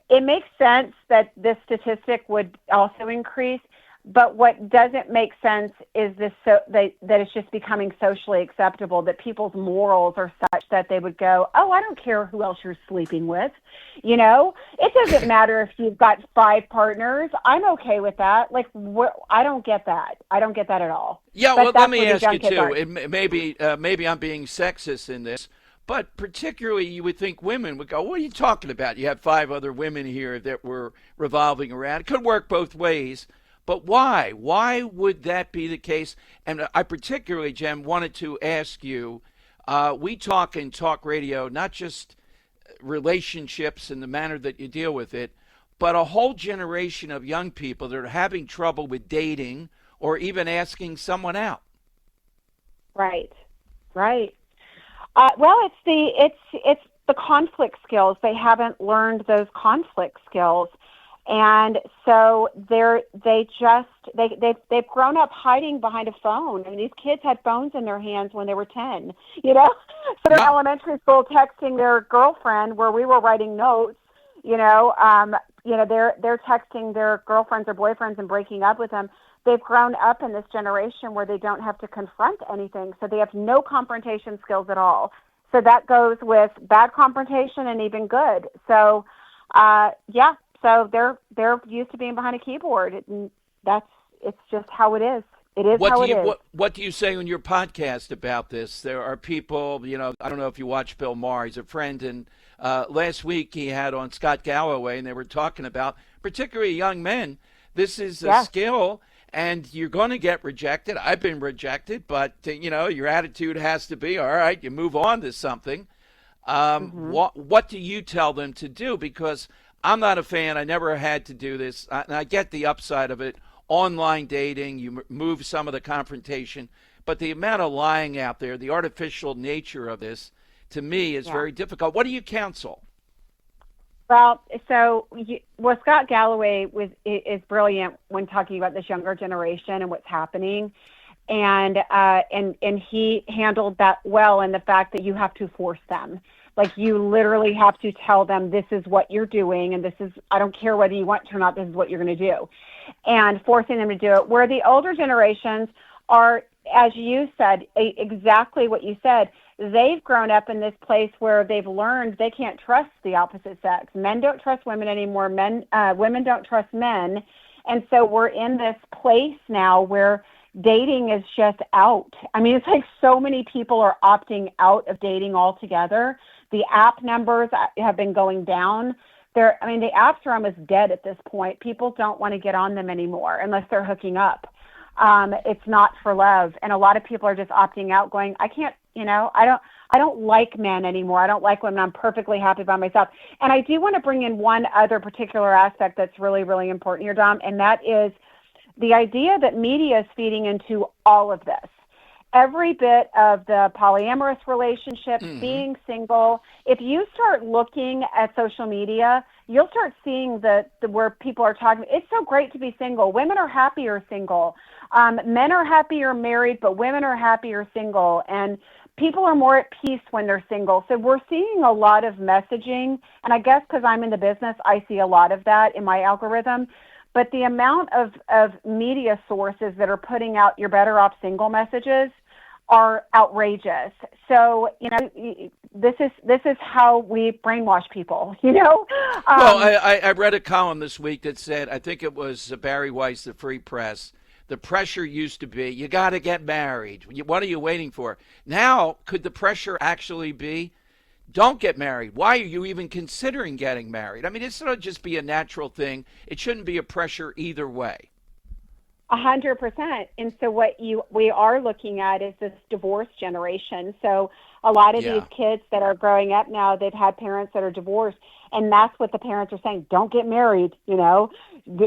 it makes sense that this statistic would also increase. But what doesn't make sense is that it's just becoming socially acceptable, that people's morals are such that they would go, oh, I don't care who else you're sleeping with. It doesn't matter if you've got 5 partners. I'm okay with that. Like, I don't get that. I don't get that at all. Yeah, But well, that's let me where the ask young you, kids too. are. Maybe I'm being sexist in this, but particularly you would think women would go, what are you talking about? You have 5 other women here that were revolving around. It could work both ways. But why? Why would that be the case? And I particularly, Jem, wanted to ask you, we talk in talk radio, not just relationships and the manner that you deal with it, but a whole generation of young people that are having trouble with dating or even asking someone out. Right. Well, it's the conflict skills. They haven't learned those conflict skills. And so they've grown up hiding behind a phone. I mean, these kids had phones in their hands when they were 10, So they're in elementary school texting their girlfriend where we were writing notes, they're texting their girlfriends or boyfriends and breaking up with them. They've grown up in this generation where they don't have to confront anything. So they have no confrontation skills at all. So that goes with bad confrontation and even good. So, So they're used to being behind a keyboard, and it's just how it is. It is how it is. What do you say on your podcast about this? There are people, I don't know if you watch Bill Maher. He's a friend, and last week he had on Scott Galloway, and they were talking about, particularly young men, this is a skill, and you're going to get rejected. I've been rejected, but, your attitude has to be, all right, you move on to something. What do you tell them to do? Because I'm not a fan. I never had to do this. And I get the upside of it. Online dating, you move some of the confrontation. But the amount of lying out there, the artificial nature of this, to me, is very difficult. What do you counsel? Well, Scott Galloway is brilliant when talking about this younger generation and what's happening. And he handled that well in the fact that you have to force them. Like, you literally have to tell them, this is what you're doing, and I don't care whether you want to or not, this is what you're going to do. And forcing them to do it. Where the older generations are, as you said, exactly what you said, they've grown up in this place where they've learned they can't trust the opposite sex. Men don't trust women anymore. Women don't trust men. And so we're in this place now where dating is just out. I mean, it's like so many people are opting out of dating altogether. The app numbers have been going down. The apps are almost dead at this point. People don't want to get on them anymore unless they're hooking up. It's not for love. And a lot of people are just opting out, going, I can't, I don't like men anymore. I don't like women. I'm perfectly happy by myself. And I do want to bring in one other particular aspect that's really, really important here, Dom, and that is the idea that media is feeding into all of this. Every bit of the polyamorous relationships, being single. If you start looking at social media, you'll start seeing where people are talking. It's so great to be single. Women are happier single. Men are happier married, but women are happier single. And people are more at peace when they're single. So we're seeing a lot of messaging. And I guess because I'm in the business, I see a lot of that in my algorithm. But the amount of media sources that are putting out "you're better off single" messages are outrageous. So, this is how we brainwash people, Well, I read a column this week that said, I think it was Barry Weiss, the Free Press, the pressure used to be, you got to get married. What are you waiting for? Now, could the pressure actually be, don't get married? Why are you even considering getting married? I mean, it should just be a natural thing. It shouldn't be a pressure either way. 100%. And so what we are looking at is this divorce generation. So A lot of Yeah. these kids that are growing up now, they've had parents that are divorced, and that's what the parents are saying. Don't get married, The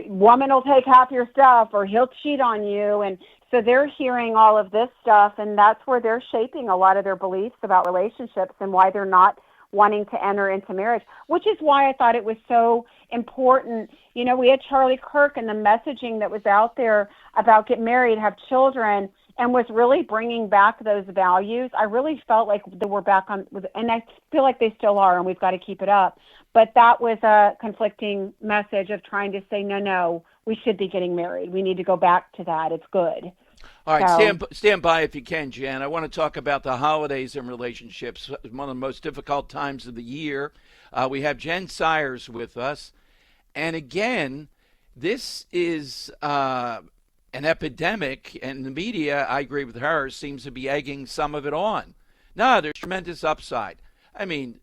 woman will take half your stuff, or he'll cheat on you. And so they're hearing all of this stuff, and that's where they're shaping a lot of their beliefs about relationships and why they're not wanting to enter into marriage, which is why I thought it was so important. We had Charlie Kirk and the messaging that was out there about get married, have children, and was really bringing back those values. I really felt like they were back on, and I feel like they still are, and we've got to keep it up. But that was a conflicting message of trying to say, no, we should be getting married. We need to go back to that. It's good. All right, So- stand by if you can, Jan. I want to talk about the holidays and relationships. One of the most difficult times of the year. We have Jen Sires with us. And again, this is an epidemic, and the media, I agree with her, seems to be egging some of it on. No, there's tremendous upside. I mean,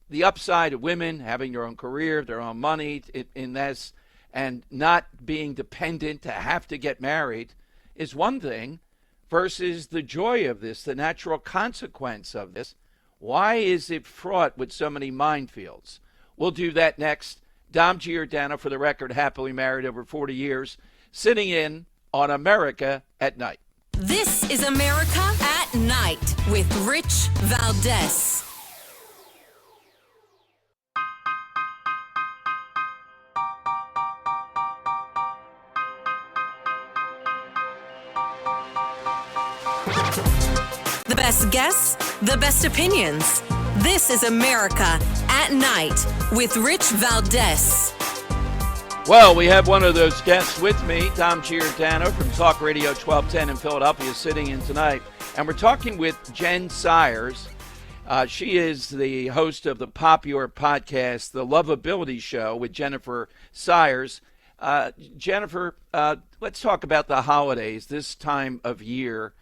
the upside of women having their own career, their own money in this, and not being dependent to have to get married is one thing, versus the joy of this, the natural consequence of this. Why is it fraught with so many minefields? We'll do that next. Dom Giordano, for the record, happily married over 40 years, sitting in on America at Night. This is America at Night with Rich Valdez. The best guests, the best opinions. This is America at Night with Rich Valdez. Well, we have one of those guests with me, Dom Giordano from Talk Radio 1210 in Philadelphia, sitting in tonight. And we're talking with Jen Sires. She is the host of the popular podcast, The Lovability Show with Jennifer Sires. Jennifer, let's talk about the holidays this time of year.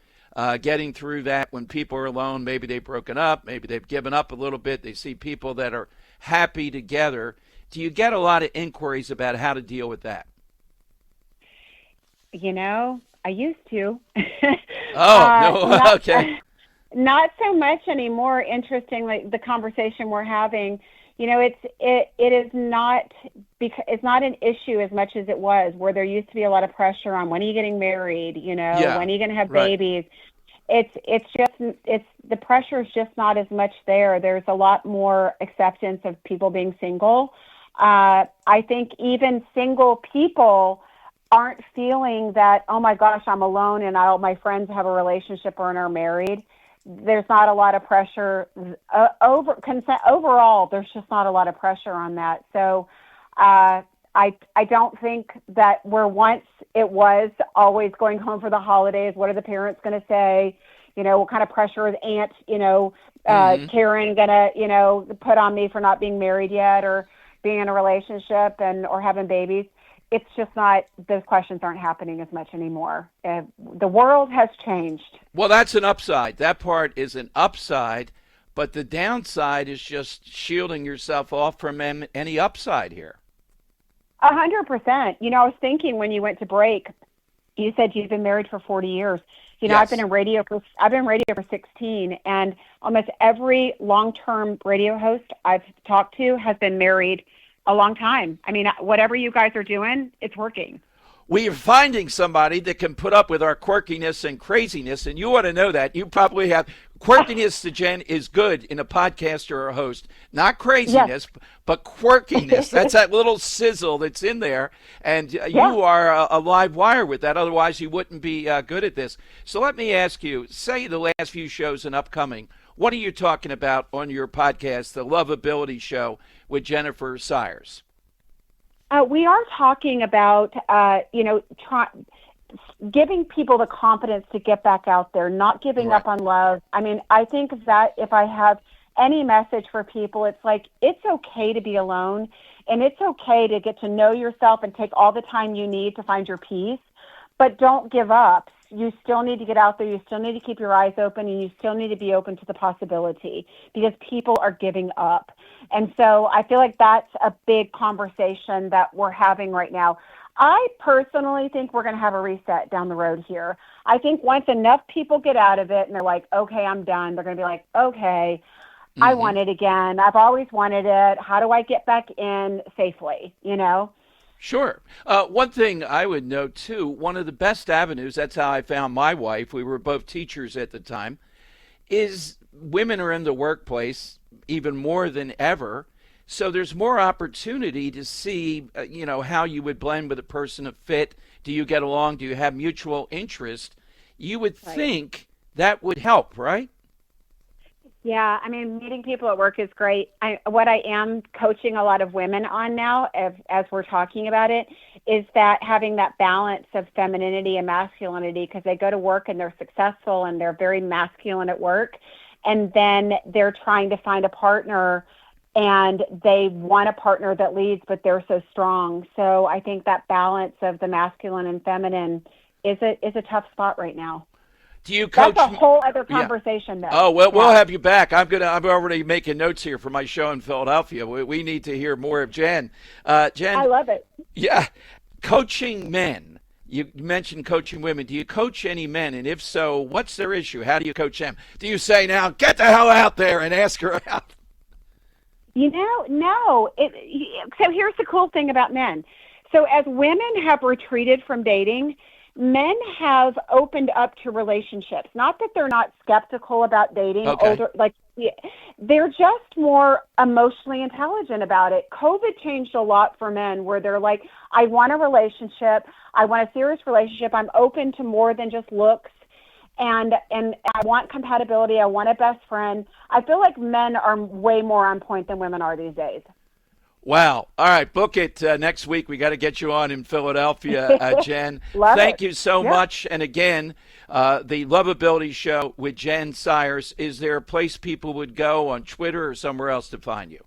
Getting through that when people are alone, maybe they've broken up, maybe they've given up a little bit. They see people that are happy together. Do you get a lot of inquiries about how to deal with that? I used to. Okay. Not so much anymore. Interestingly, the conversation we're having, it is not because it's not an issue as much as it was, where there used to be a lot of pressure on when are you getting married, when are you going to have babies. It's the pressure is just not as much there. There's a lot more acceptance of people being single. I think even single people aren't feeling that, oh my gosh, I'm alone and all my friends have a relationship or are married. There's not a lot of pressure overall. There's just not a lot of pressure on that. So I don't think that where once it was always going home for the holidays, what are the parents going to say? What kind of pressure is Aunt, Karen going to, put on me for not being married yet or being in a relationship or having babies? It's just not, those questions aren't happening as much anymore. The world has changed. Well, that's an upside. That part is an upside, but the downside is just shielding yourself off from any upside here. 100%. I was thinking when you went to break, you said you've been married for 40 years. Yes. I've been in radio for 16, and almost every long-term radio host I've talked to has been married a long time. I mean, whatever you guys are doing, it's working. We are finding somebody that can put up with our quirkiness and craziness, and you ought to know that. You probably have. Quirkiness to Jen is good in a podcast or a host. Not craziness, but quirkiness. That's that little sizzle that's in there, and you are a live wire with that. Otherwise, you wouldn't be good at this. So let me ask you, say the last few shows and upcoming, what are you talking about on your podcast, The Lovability Show with Jennifer Sires? We are talking about, giving people the confidence to get back out there, not giving up on love. I mean, I think that if I have any message for people, it's like, it's okay to be alone, and it's okay to get to know yourself and take all the time you need to find your peace, but don't give up. You still need to get out there. You still need to keep your eyes open, and you still need to be open to the possibility, because people are giving up. And so I feel like that's a big conversation that we're having right now. I personally think we're going to have a reset down the road here. I think once enough people get out of it and they're like, okay, I'm done, they're going to be like, okay, I want it again. I've always wanted it. How do I get back in safely, you know? Sure. One thing I would note, too, one of the best avenues, that's how I found my wife, we were both teachers at the time, is women are in the workplace even more than ever. So there's more opportunity to see, how you would blend with a person of fit. Do you get along? Do you have mutual interest? You would think that would help, right? Yeah, I mean, meeting people at work is great. What I am coaching a lot of women on now, as we're talking about it, is that having that balance of femininity and masculinity, because they go to work and they're successful and they're very masculine at work, and then they're trying to find a partner and they want a partner that leads, but they're so strong. So I think that balance of the masculine and feminine is a tough spot right now. Do you coach? That's a whole other conversation, though. Oh, well, we'll have you back. I'm already making notes here for my show in Philadelphia. We need to hear more of Jen. Jen, I love it. Yeah, coaching men. You mentioned coaching women. Do you coach any men? And if so, what's their issue? How do you coach them? Do you say, now, get the hell out there and ask her out? No. So here's the cool thing about men. So as women have retreated from dating, men have opened up to relationships. Not that they're not skeptical about dating. Okay. They're just more emotionally intelligent about it. COVID changed a lot for men, where they're like, I want a relationship. I want a serious relationship. I'm open to more than just looks. And I want compatibility. I want a best friend. I feel like men are way more on point than women are these days. Wow. All right. Book it next week. We got to get you on in Philadelphia, Jen. Thank you so much. And again, the Lovability Show with Jen Sires. Is there a place people would go on Twitter or somewhere else to find you?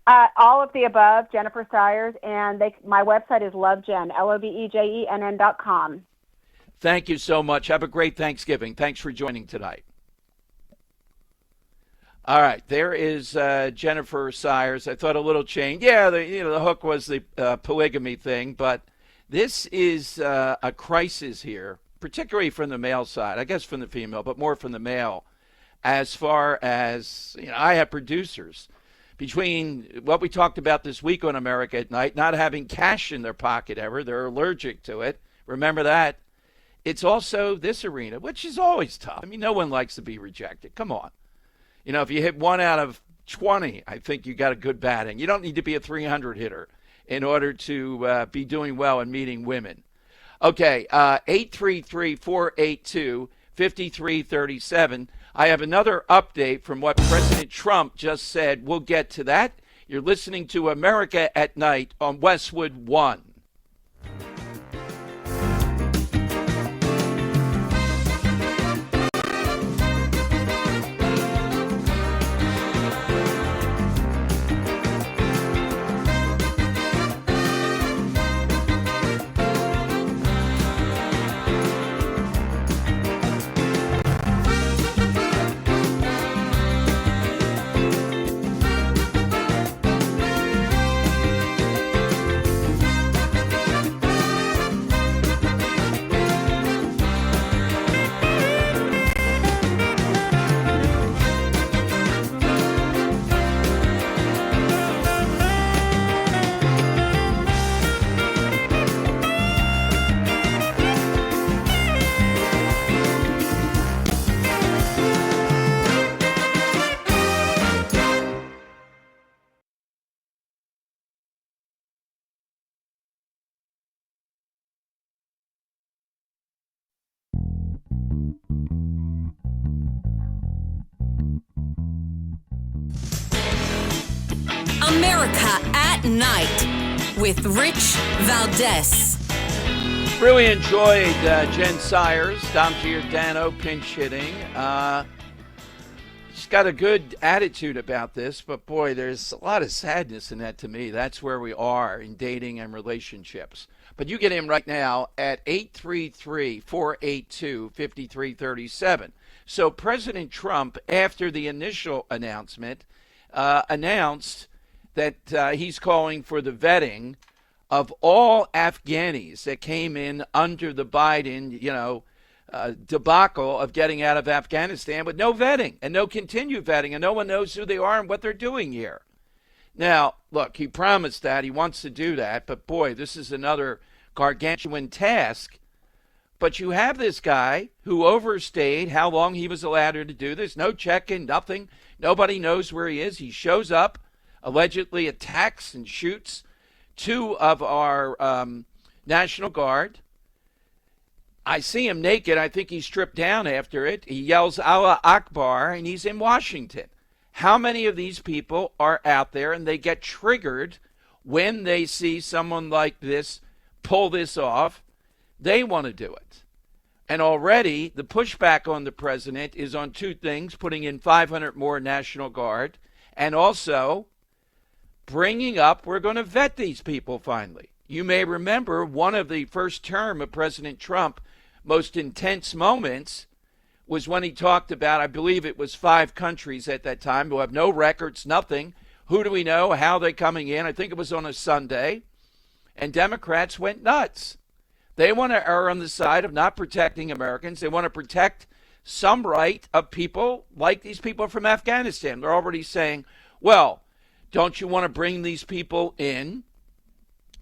All of the above, Jennifer Sires. And my website is lovejen, LOVEJENN.com. Thank you so much. Have a great Thanksgiving. Thanks for joining tonight. All right, there is Jennifer Sires. I thought a little change. Yeah, the hook was the polygamy thing, but this is a crisis here, particularly from the male side. I guess from the female, but more from the male. As far as I have producers between what we talked about this week on America at Night, not having cash in their pocket ever. They're allergic to it. Remember that. It's also this arena, which is always tough. I mean, no one likes to be rejected. Come on. If you hit 1 out of 20, I think you got a good batting. You don't need to be a 300 hitter in order to be doing well and meeting women. Okay, 833-482-5337. I have another update from what President Trump just said. We'll get to that. You're listening to America at Night on Westwood One. America at Night with Rich Valdez. Really enjoyed Jen Sires, Dom Giordano pinch hitting. She's got a good attitude about this, but boy, there's a lot of sadness in that to me. That's where we are in dating and relationships. But you get in right now at 833-482-5337. So President Trump, after the initial announcement, announced that he's calling for the vetting of all Afghanis that came in under the Biden, debacle of getting out of Afghanistan with no vetting and no continued vetting, and no one knows who they are and what they're doing here. Now, look, he promised that. He wants to do that. But, boy, this is another gargantuan task. But you have this guy who overstayed how long he was allowed to do this. No check-in, nothing. Nobody knows where he is. He shows up, allegedly attacks and shoots 2 of our National Guard. I see him naked. I think he's stripped down after it. He yells Allah Akbar, and he's in Washington. How many of these people are out there and they get triggered when they see someone like this pull this off? They want to do it. And already the pushback on the president is on 2 things: putting in 500 more National Guard, and also bringing up, we're going to vet these people finally. You may remember one of the first term of President Trump most intense moments was when he talked about, I believe it was 5 countries at that time who have no records, nothing. Who do we know? How are they coming in? I think it was on a Sunday. And Democrats went nuts. They want to err on the side of not protecting Americans. They want to protect some right of people like these people from Afghanistan. They're already saying, well, don't you want to bring these people in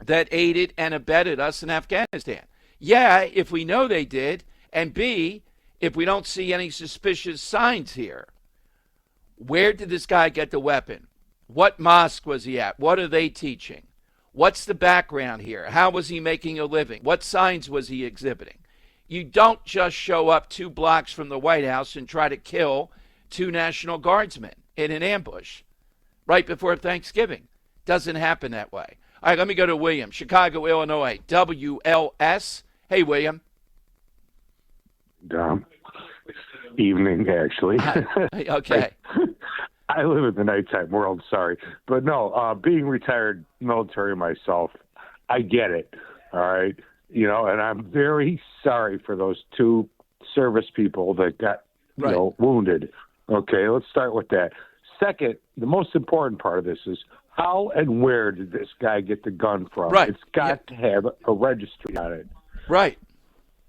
that aided and abetted us in Afghanistan? Yeah, if we know they did, and B, if we don't see any suspicious signs here. Where did this guy get the weapon? What mosque was he at? What are they teaching? What's the background here? How was he making a living? What signs was he exhibiting? You don't just show up 2 blocks from the White House and try to kill 2 National Guardsmen in an ambush right before Thanksgiving. Doesn't happen that way. All right, let me go to William, Chicago, Illinois, WLS. Hey, William. Evening, actually. Okay. I live in the nighttime world, sorry. But no, being retired military myself, I get it, all right? And I'm very sorry for those 2 service people that got, wounded. Okay, let's start with that. Second, the most important part of this is how and where did this guy get the gun from? Right. It's got to have a registry on it. Right.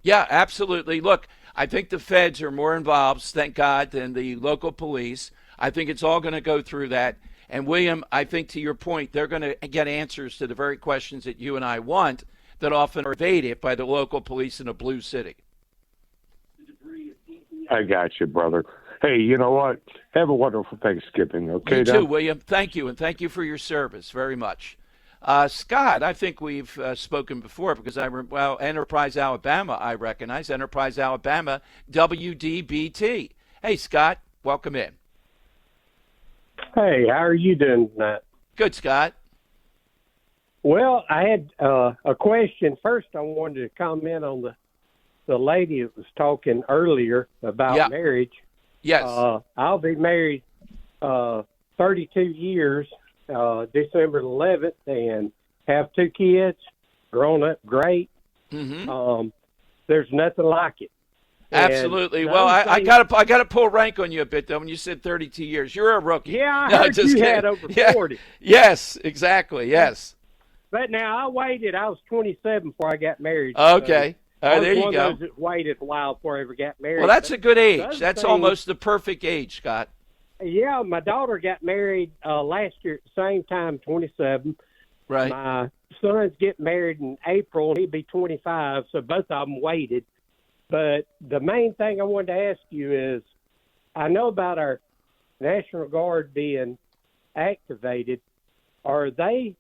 Yeah, absolutely. Look, I think the feds are more involved, thank God, than the local police. I think it's all going to go through that. And, William, I think to your point, they're going to get answers to the very questions that you and I want that often are evaded by the local police in a blue city. I got you, brother. Hey, you know what? Have a wonderful Thanksgiving, okay? You too, William. Thank you, and thank you for your service very much. Scott, I think we've spoken before because Enterprise, Alabama, I recognize. Enterprise, Alabama, WDBT. Hey, Scott, welcome in. Hey, how are you doing tonight? Good, Scott. Well, I had a question. First, I wanted to comment on the lady that was talking earlier about marriage. Yes. I'll be married 32 years, December 11th, and have 2 kids, grown up great. Mm-hmm. There's nothing like it. Absolutely. Well, I gotta pull rank on you a bit though. When you said 32 years, you're a rookie. Yeah, I heard you had over 40. Yes, exactly. Yes. But now I waited. I was 27 before I got married. Okay. There you go. One of those that waited a while before I ever got married. Well, that's a good age. That's almost the perfect age, Scott. Yeah, my daughter got married last year at the same time, 27. Right. My son's getting married in April, and he'll be 25, so both of them waited. But the main thing I wanted to ask you is, I know about our National Guard being activated. Are they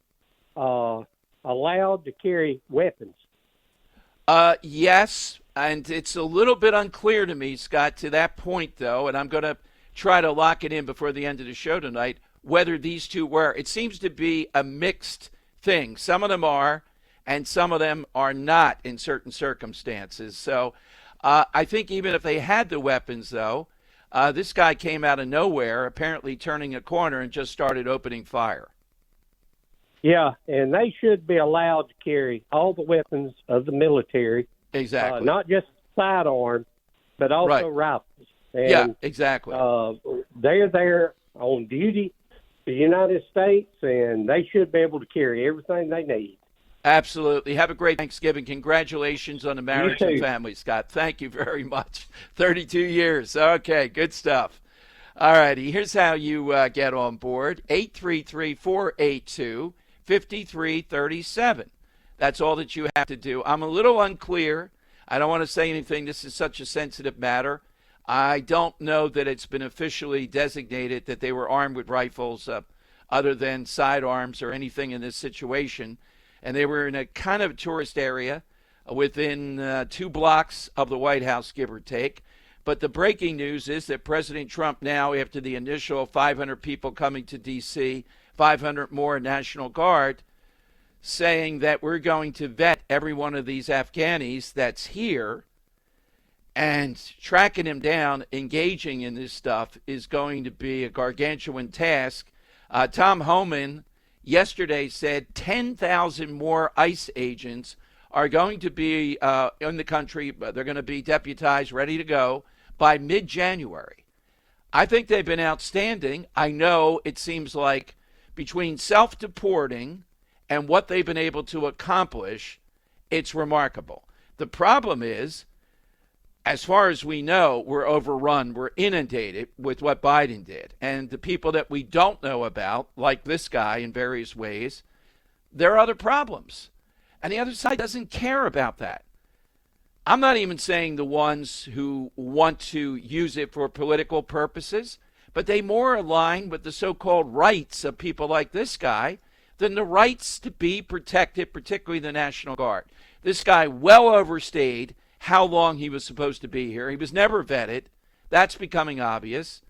allowed to carry weapons? Yes, and it's a little bit unclear to me, Scott, to that point, though, and I'm going to try to lock it in before the end of the show tonight, whether these 2 were. It seems to be a mixed thing. Some of them are, and some of them are not in certain circumstances. So I think even if they had the weapons, though, this guy came out of nowhere, apparently turning a corner, and just started opening fire. Yeah, and they should be allowed to carry all the weapons of the military. Exactly. Not just sidearms, but also rifles. And, yeah, exactly. They're there on duty for the United States, and they should be able to carry everything they need. Absolutely. Have a great Thanksgiving. Congratulations on the marriage and family, Scott. Thank you very much. 32 years. Okay, good stuff. All righty. Here's how you get on board. 833-482-5337. That's all that you have to do. I'm a little unclear. I don't want to say anything. This is such a sensitive matter. I don't know that it's been officially designated that they were armed with rifles other than sidearms or anything in this situation. And they were in a kind of tourist area within 2 blocks of the White House, give or take. But the breaking news is that President Trump now, after the initial 500 people coming to D.C., 500 more National Guard, saying that we're going to vet every one of these Afghanis that's here, and tracking him down, engaging in this stuff is going to be a gargantuan task. Tom Homan yesterday said 10,000 more ICE agents are going to be in the country. They're going to be deputized, ready to go by mid-January. I think they've been outstanding. I know it seems like between self-deporting and what they've been able to accomplish, it's remarkable. The problem is, as far as we know, we're overrun, we're inundated with what Biden did. And the people that we don't know about, like this guy in various ways, there are other problems. And the other side doesn't care about that. I'm not even saying the ones who want to use it for political purposes, but they more align with the so-called rights of people like this guy than the rights to be protected, particularly the National Guard. This guy well overstayed how long he was supposed to be here. He was never vetted. That's becoming obvious.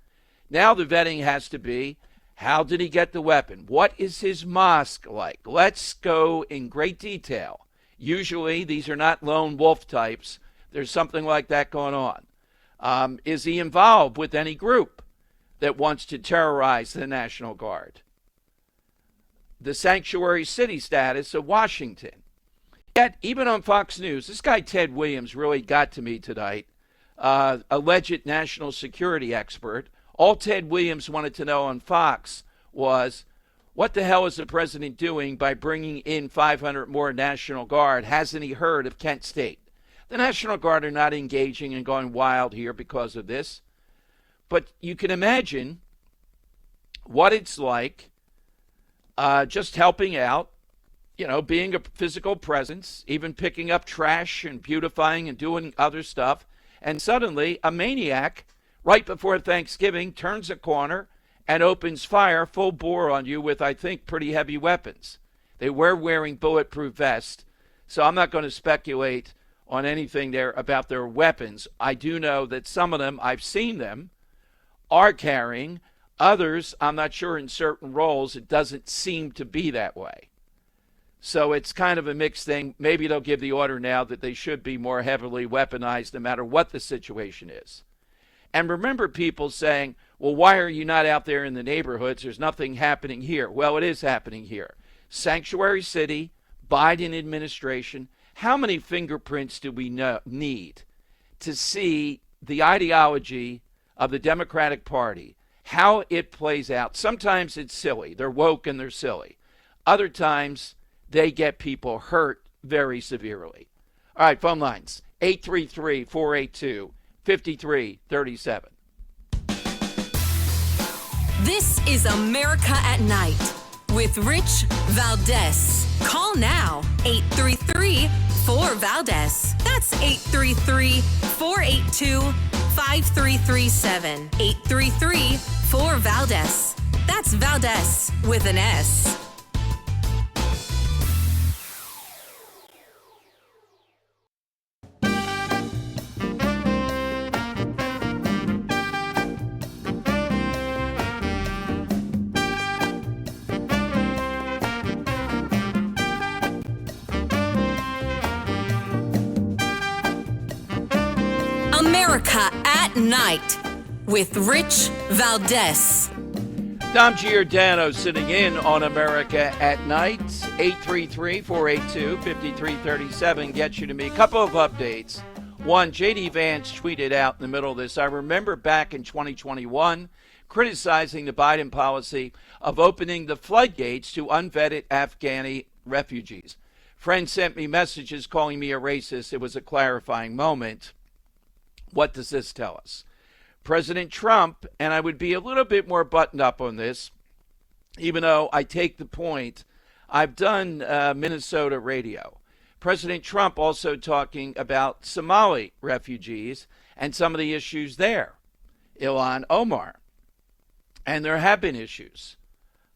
Now the vetting has to be, how did he get the weapon? What is his mosque like? Let's go in great detail. Usually these are not lone wolf types. There's something like that going on. Is he involved with any group that wants to terrorize the National Guard? The sanctuary city status of Washington. Yet, even on Fox News, this guy Ted Williams really got to me tonight, alleged national security expert. All Ted Williams wanted to know on Fox was, what the hell is the president doing by bringing in 500 more National Guard? Hasn't he heard of Kent State? The National Guard are not engaging and going wild here because of this. But you can imagine what it's like just helping out, you know, being a physical presence, even picking up trash and beautifying and doing other stuff. And suddenly a maniac, right before Thanksgiving, turns a corner and opens fire full bore on you with, I think, pretty heavy weapons. They were wearing bulletproof vests, so I'm not going to speculate on anything there about their weapons. I do know that some of them, I've seen them, are carrying. Others, I'm not sure in certain roles, it doesn't seem to be that way. So it's kind of a mixed thing. Maybe they'll give the order now that they should be more heavily weaponized no matter what the situation is. And remember people saying, well, why are you not out there in the neighborhoods? There's nothing happening here. Well, it is happening here. Sanctuary City, Biden administration. How many fingerprints do we need to see the ideology of the Democratic Party, how it plays out? Sometimes it's silly. They're woke and they're silly. Other times they get people hurt very severely. All right, phone lines, 833-482-5337. This is America at Night with Rich Valdez. Call now, 833-4VALDEZ. That's 833-482-5337. 833-4VALDEZ. That's Valdez with an S. America at Night with Rich Valdez. Dom Giordano sitting in on America at Night. 833-482-5337 gets you to me. A couple of updates. One, J.D. Vance tweeted out in the middle of this, I remember back in 2021 criticizing the Biden policy of opening the floodgates to unvetted Afghani refugees. Friends sent me messages calling me a racist. It was a clarifying moment. What does this tell us? President Trump, and I would be a little bit more buttoned up on this, even though I take the point, I've done Minnesota radio. President Trump also talking about Somali refugees and some of the issues there, Ilhan Omar. And there have been issues.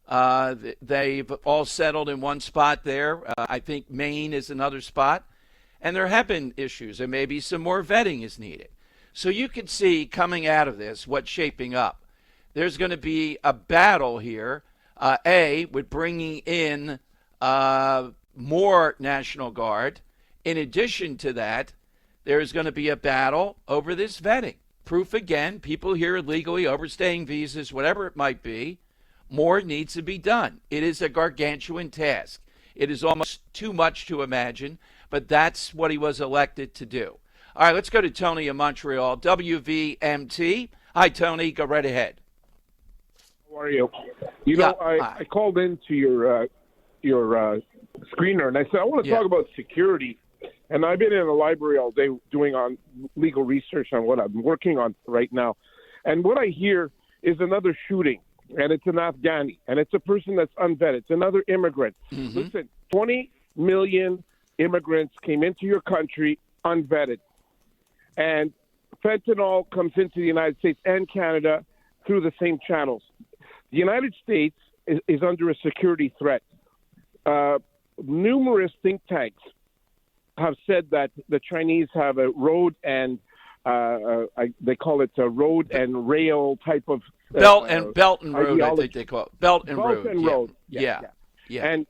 They've all settled in one spot there. I think Maine is another spot. And there have been issues, and maybe some more vetting is needed. So you can see coming out of this what's shaping up. There's going to be a battle here, with bringing in more National Guard. In addition to that, there's going to be a battle over this vetting. Proof again, people here illegally overstaying visas, whatever it might be, more needs to be done. It is a gargantuan task. It is almost too much to imagine, but that's what he was elected to do. All right, let's go to Tony in Montreal, WVMT. Hi, Tony. Go right ahead. How are you? I called into your screener, and I said, I want to talk about security. And I've been in the library all day doing on legal research on what I'm working on right now. And what I hear is another shooting, and it's an Afghani, and it's a person that's unvetted. It's another immigrant. Mm-hmm. Listen, 20 million immigrants came into your country unvetted. And fentanyl comes into the United States and Canada through the same channels. The United States is under a security threat. Numerous think tanks have said that the Chinese have a road and they call it a road and rail type of belt and road. I think they call it belt and road. Yeah. And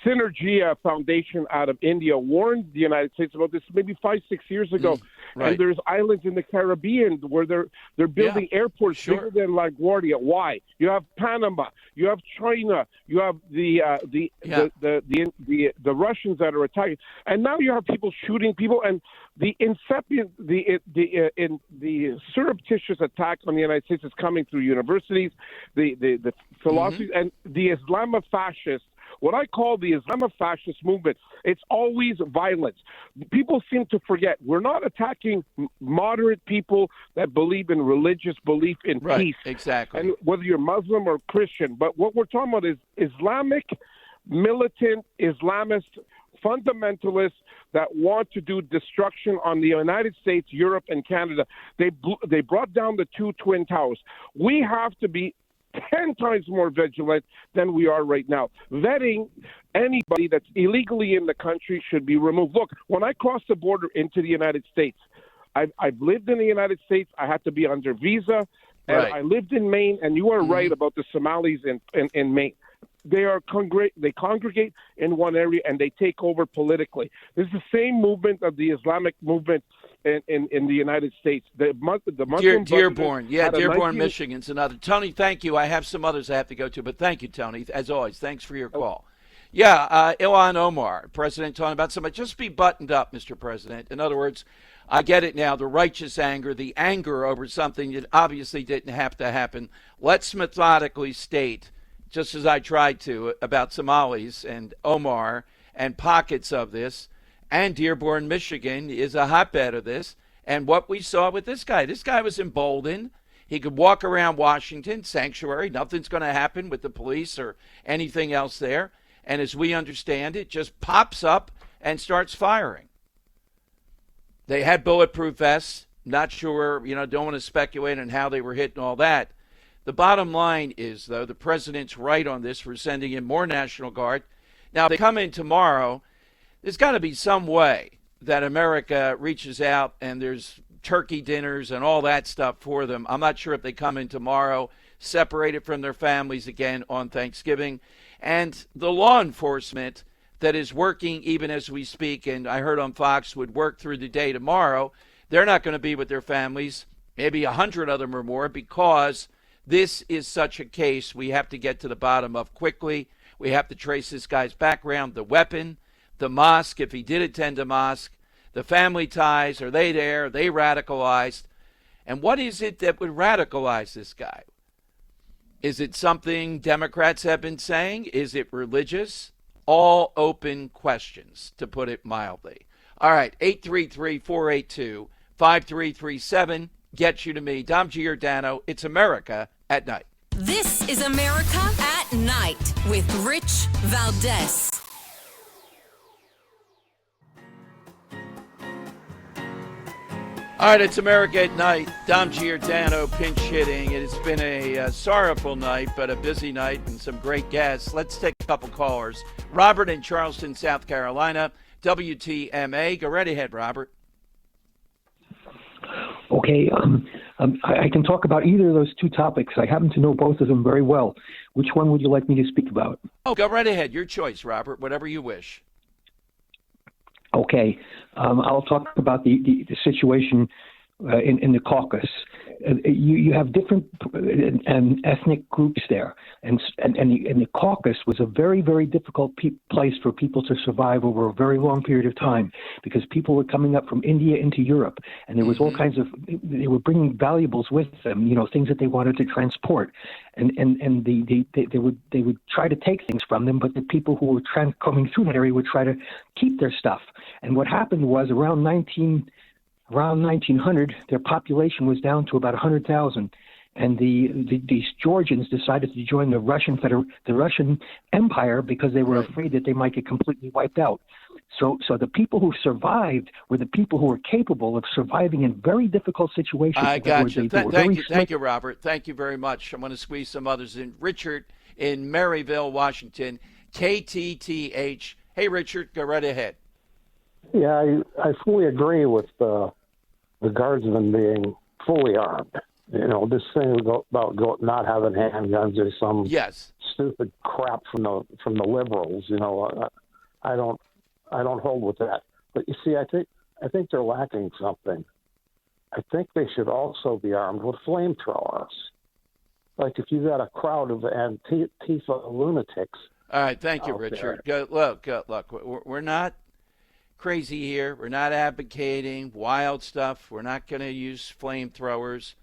Synergia Foundation out of India warned the United States about this maybe 5-6 years ago. Right. And there's islands in the Caribbean where they're building airports bigger than LaGuardia. Why? You have Panama, you have China, you have the Russians that are attacking, and now you have people shooting people. And the surreptitious attack on the United States is coming through universities, the philosophies, and the Islamofascists. What I call the Islamofascist movement, it's always violence. People seem to forget we're not attacking moderate people that believe in religious belief in peace. Exactly. And whether you're Muslim or Christian, but what we're talking about is Islamic, militant, Islamist fundamentalists that want to do destruction on the United States, Europe, and Canada. They brought down the two Twin Towers. We have to be 10 times more vigilant than we are right now. Vetting anybody that's illegally in the country should be removed. Look, when I crossed the border into the United States, I've lived in the United States. I had to be under visa. And I lived in Maine, and you are right about the Somalis in Maine. They congregate in one area, and they take over politically. This is the same movement of the Islamic movement in the United States. The Muslim Dearborn, Dearborn, Michigan's another. Tony, thank you. I have some others I have to go to, but thank you, Tony. As always, thanks for your call. Ilhan Omar, President talking about somebody. Just be buttoned up, Mr. President. In other words, I get it now, the righteous anger, the anger over something that obviously didn't have to happen. Let's methodically state, just as I tried to, about Somalis and Omar and pockets of this, and Dearborn, Michigan is a hotbed of this. And what we saw with this guy was emboldened. He could walk around Washington, sanctuary, nothing's going to happen with the police or anything else there. And as we understand it, just pops up and starts firing. They had bulletproof vests. Not sure, don't want to speculate on how they were hit and all that. The bottom line is, though, the president's right on this for sending in more National Guard. Now, if they come in tomorrow, there's got to be some way that America reaches out and there's turkey dinners and all that stuff for them. I'm not sure if they come in tomorrow, separated from their families again on Thanksgiving. And the law enforcement that is working even as we speak, and I heard on Fox would work through the day tomorrow, they're not going to be with their families, maybe 100 of them or more, because this is such a case we have to get to the bottom of quickly. We have to trace this guy's background, the weapon, the mosque, if he did attend a mosque, the family ties, are they there? Are they radicalized? And what is it that would radicalize this guy? Is it something Democrats have been saying? Is it religious? all open questions, to put it mildly. All right, 833-482-5337 gets you to me, Dom Giordano. It's America at Night. This is America at Night with Rich Valdez. All right, it's America at Night. Dom Giordano pinch hitting. It's been a sorrowful night, but a busy night and some great guests. Let's take a couple callers. Robert in Charleston, South Carolina, WTMA. Go right ahead, Robert. Okay, I can talk about either of those two topics. I happen to know both of them very well. Which one would you like me to speak about? Oh, go right ahead. Your choice, Robert, whatever you wish. Okay, I'll talk about the situation in the Caucasus. You have different ethnic groups there, and the Caucasus was a very, very difficult place for people to survive over a very long period of time, because people were coming up from India into Europe, and there was all kinds of, they were bringing valuables with them, things that they wanted to transport, and they would try to take things from them, but the people who were coming through that area would try to keep their stuff. And what happened was around 1900, their population was down to about 100,000, and these Georgians decided to join the Russian Empire because they were afraid that they might get completely wiped out. So the people who survived were the people who were capable of surviving in very difficult situations. I got you. Thank you, Robert. Thank you very much. I'm going to squeeze some others in. Richard in Maryville, Washington, KTTH. Hey, Richard, go right ahead. Yeah, I fully agree with the guardsmen being fully armed. This thing about not having handguns is some stupid crap from the liberals. I don't hold with that. But you see, I think they're lacking something. I think they should also be armed with flamethrowers. Like if you got a crowd of Antifa lunatics. All right, thank you, Richard. Look, we're not crazy here. We're not advocating wild stuff. We're not going to use flamethrowers.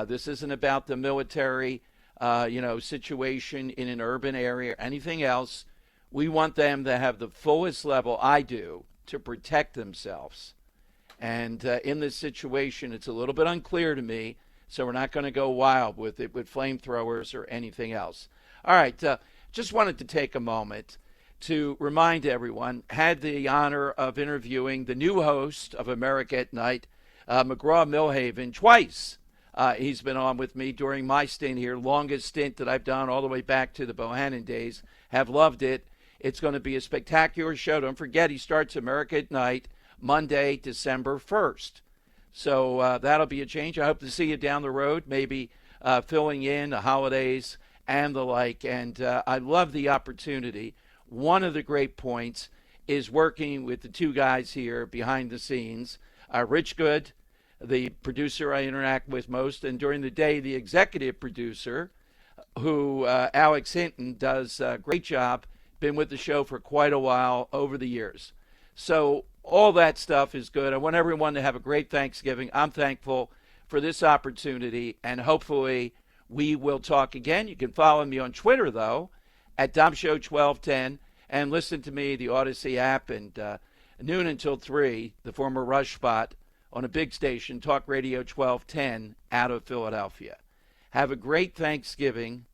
This isn't about the military, situation in an urban area or anything else. We want them to have the fullest level, I do, to protect themselves. And in this situation, it's a little bit unclear to me, so we're not going to go wild with it with flamethrowers or anything else. All right, just wanted to take a moment to remind everyone, had the honor of interviewing the new host of America at Night, McGraw Milhaven, twice. He's been on with me during my stint here, longest stint that I've done all the way back to the Bohannon days. Have loved it. It's going to be a spectacular show. Don't forget, he starts America at Night Monday, December 1st. So that'll be a change. I hope to see you down the road, maybe filling in the holidays and the like. And I love the opportunity. One of the great points is working with the two guys here behind the scenes, Rich Good, the producer I interact with most, and during the day, the executive producer, who Alex Hinton does a great job, been with the show for quite a while over the years. So all that stuff is good. I want everyone to have a great Thanksgiving. I'm thankful for this opportunity, and hopefully we will talk again. You can follow me on Twitter, though, at DomShow1210, and listen to me, the Odyssey app, and noon until 3, the former Rush spot, on a big station, Talk Radio 1210, out of Philadelphia. Have a great Thanksgiving,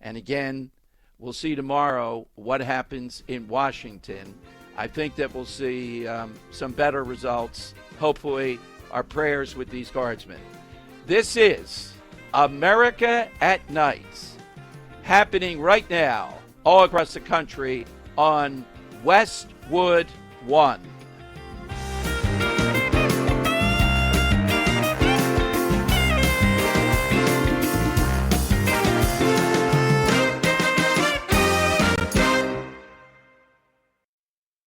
and again, we'll see tomorrow what happens in Washington. I think that we'll see some better results. Hopefully, our prayers with these guardsmen. This is America at Night, happening right now all across the country on Westwood 1.